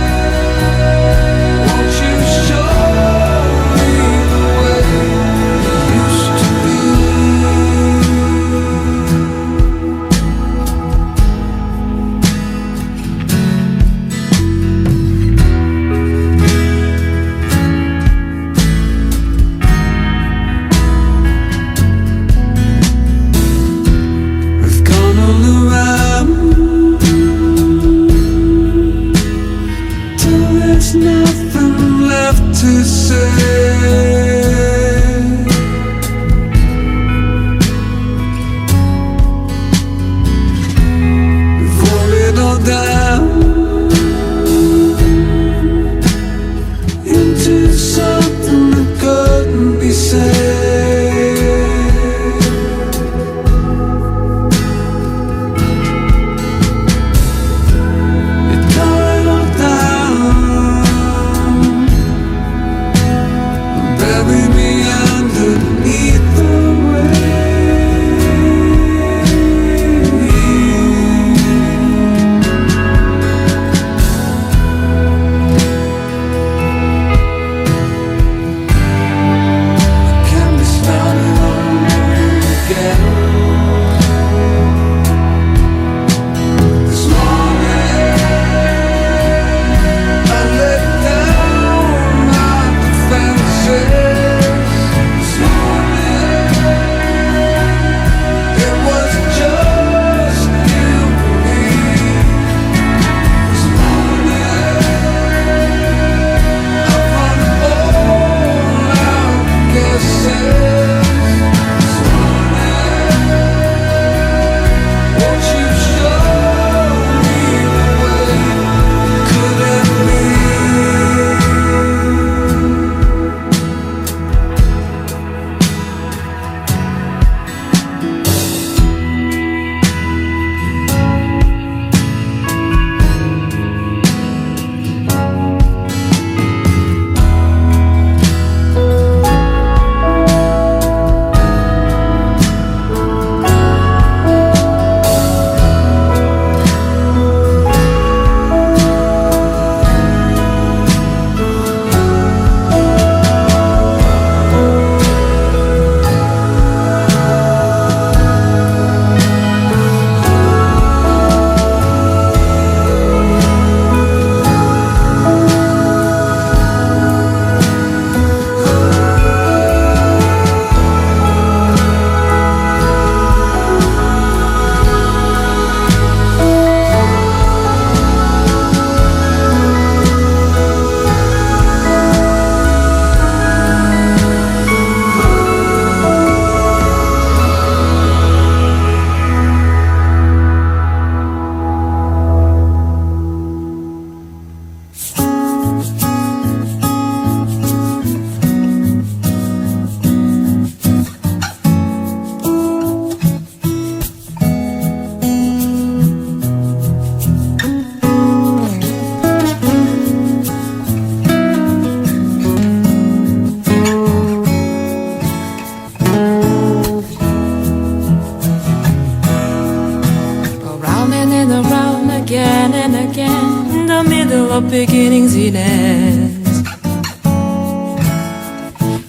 of beginnings and ends.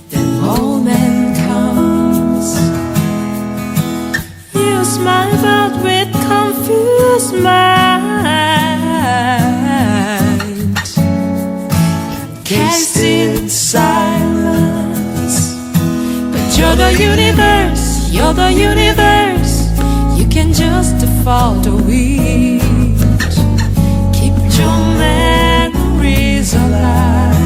The moment comes, you smile but with confused mind, encased in silence. But you're the universe, you're the universe. You can just afford to wait. Keep your memories alive.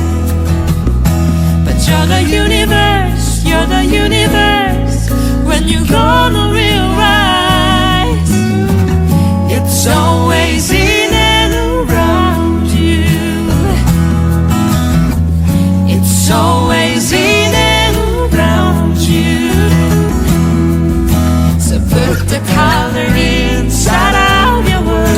But you're the universe, you're the universe. When you're gonna realize it's always in and around you. It's always in and around you. So put the color inside of your world.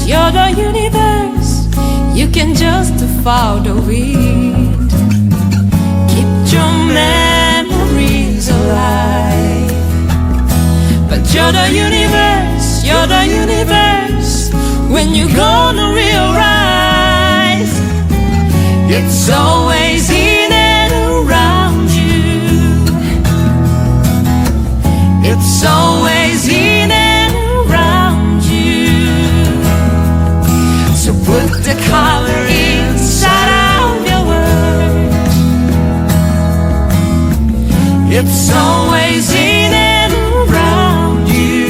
You're the universe, you can just follow the wind. Keep your memories alive. But you're the universe, you're the universe. When you're gonna realize it's always in and around you. It's always in and around you. So put the color inside of your world. It's always in and around you.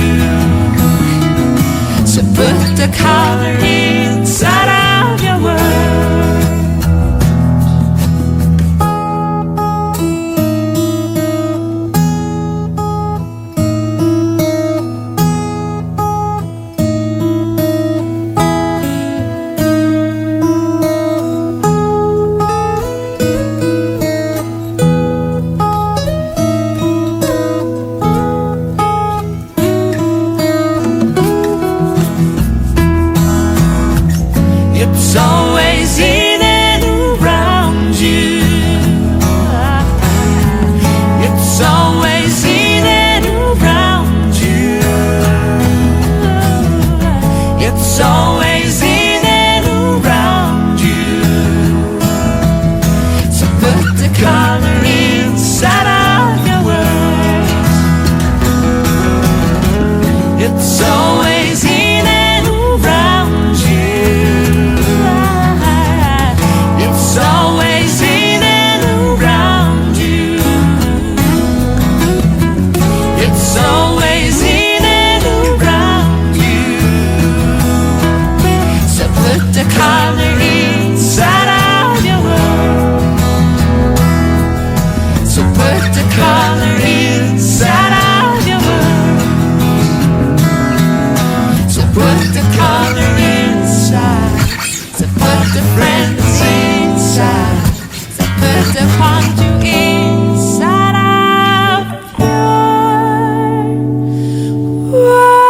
So put the color inside of your world. It's always in and around you. It's always in and around you. It's always in and around you. So put the color inside of your world. It's always in and around you. It's always in and around you. It's always in and around you. So put the color inside of your world. So put the color inside of your world. So put the color inside. So put the friends inside. So put the point you inside of your world.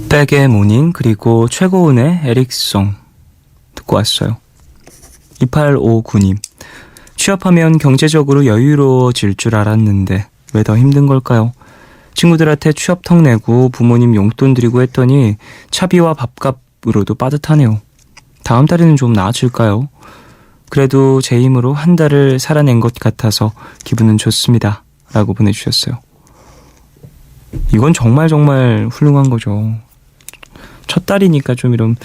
백의 모닝 그리고 최고은의 에릭송 듣고 왔어요. 2859님, 취업하면 경제적으로 여유로워질 줄 알았는데 왜 더 힘든 걸까요? 친구들한테 취업턱 내고 부모님 용돈 드리고 했더니 차비와 밥값으로도 빠듯하네요. 다음 달에는 좀 나아질까요? 그래도 제 힘으로 한 달을 살아낸 것 같아서 기분은 좋습니다. 라고 보내주셨어요. 이건 정말 훌륭한 거죠. 첫 딸이니까 좀 이런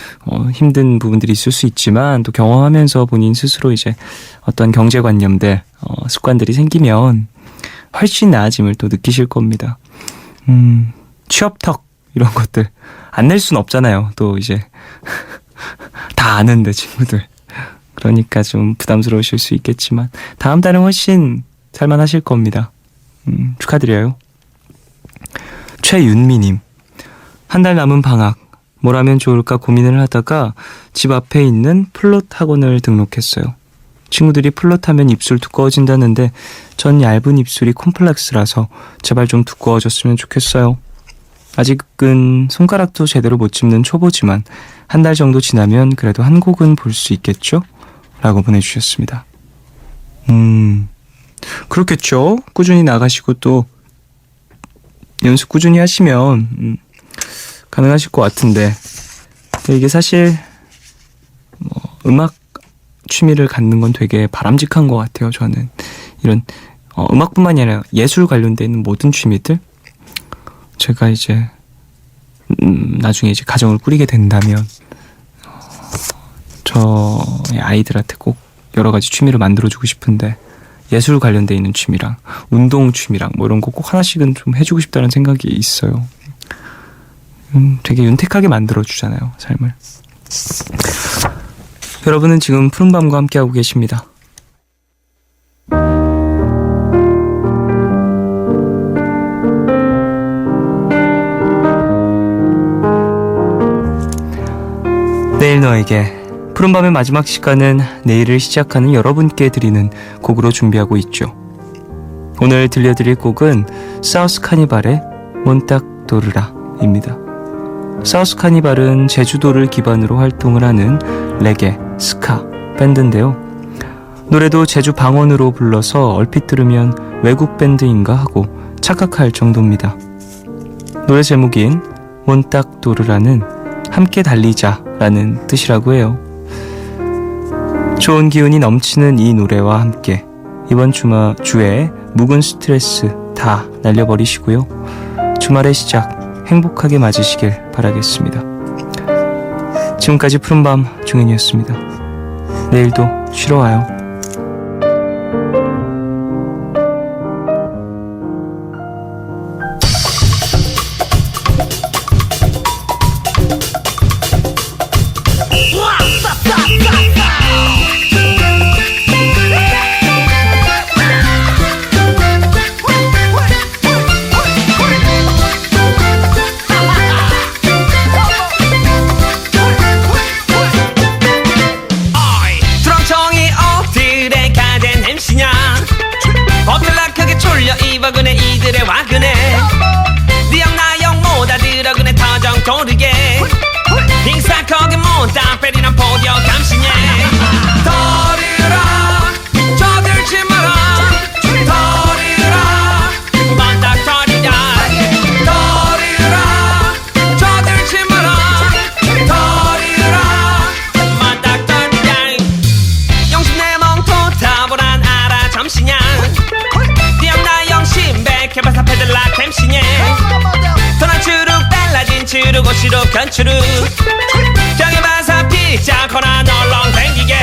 힘든 부분들이 있을 수 있지만 또 경험하면서 본인 스스로 이제 어떤 경제관념들 습관들이 생기면 훨씬 나아짐을 또 느끼실 겁니다. 취업턱 이런 것들 안 낼 순 없잖아요. 또 이제 다 아는데 친구들. 그러니까 좀 부담스러우실 수 있겠지만 다음 달은 훨씬 살만하실 겁니다. 축하드려요. 최윤미님, 한 달 남은 방학 뭘 하면 좋을까 고민을 하다가 집 앞에 있는 플롯 학원을 등록했어요. 친구들이 플롯 하면 입술 두꺼워진다는데 전 얇은 입술이 콤플렉스라서 제발 좀 두꺼워졌으면 좋겠어요. 아직은 손가락도 제대로 못 짚는 초보지만 한 달 정도 지나면 그래도 한 곡은 볼 수 있겠죠? 라고 보내주셨습니다. 그렇겠죠. 꾸준히 나가시고 또 연습 꾸준히 하시면 가능하실 것 같은데 이게 사실 음악 취미를 갖는 건 되게 바람직한 것 같아요. 저는 이런 음악뿐만이 아니라 예술 관련돼 있는 모든 취미들 제가 이제 나중에 이제 가정을 꾸리게 된다면 저의 아이들한테 꼭 여러 가지 취미를 만들어주고 싶은데 예술 관련돼 있는 취미랑 운동 취미랑 뭐 이런 거 꼭 하나씩은 좀 해주고 싶다는 생각이 있어요. 되게 윤택하게 만들어주잖아요, 삶을. 여러분은 지금 푸른밤과 함께하고 계십니다. 내일 너에게 푸른밤의 마지막 시간은 내일을 시작하는 여러분께 드리는 곡으로 준비하고 있죠. 오늘 들려드릴 곡은 사우스 카니발의 몬탁도르라입니다. 사우스 카니발은 제주도를 기반으로 활동을 하는 레게, 스카 밴드인데요. 노래도 제주 방언으로 불러서 얼핏 들으면 외국 밴드인가 하고 착각할 정도입니다. 노래 제목인 몬탁도르라는 함께 달리자라는 뜻이라고 해요. 좋은 기운이 넘치는 이 노래와 함께 이번 주에 묵은 스트레스 다 날려버리시고요. 주말의 시작 행복하게 맞으시길 바라겠습니다. 지금까지 푸른밤 종현이었습니다. 내일도 쉬러 와요. 드럼총이 어디래 가된 MC냐 버틀라 크게 졸려 이 버그네 이들의 와그네 니형 나형 못다 들어그네 터정 고르게 빙사 거기 못다 빼리란 포디오 감시네 더리라 저들지 마라 더리라 만딱 더리자 더리라 저들지 마라 더리라 만딱 더리자 영신내 멍토 타보란 알아 잠시냐 니형 나형 신백해봐서 페들라 템시냐 도난 주룩 달라진 주룩 옷시룩 견주룩 정해봐서 피자 코나 널렁 댕기게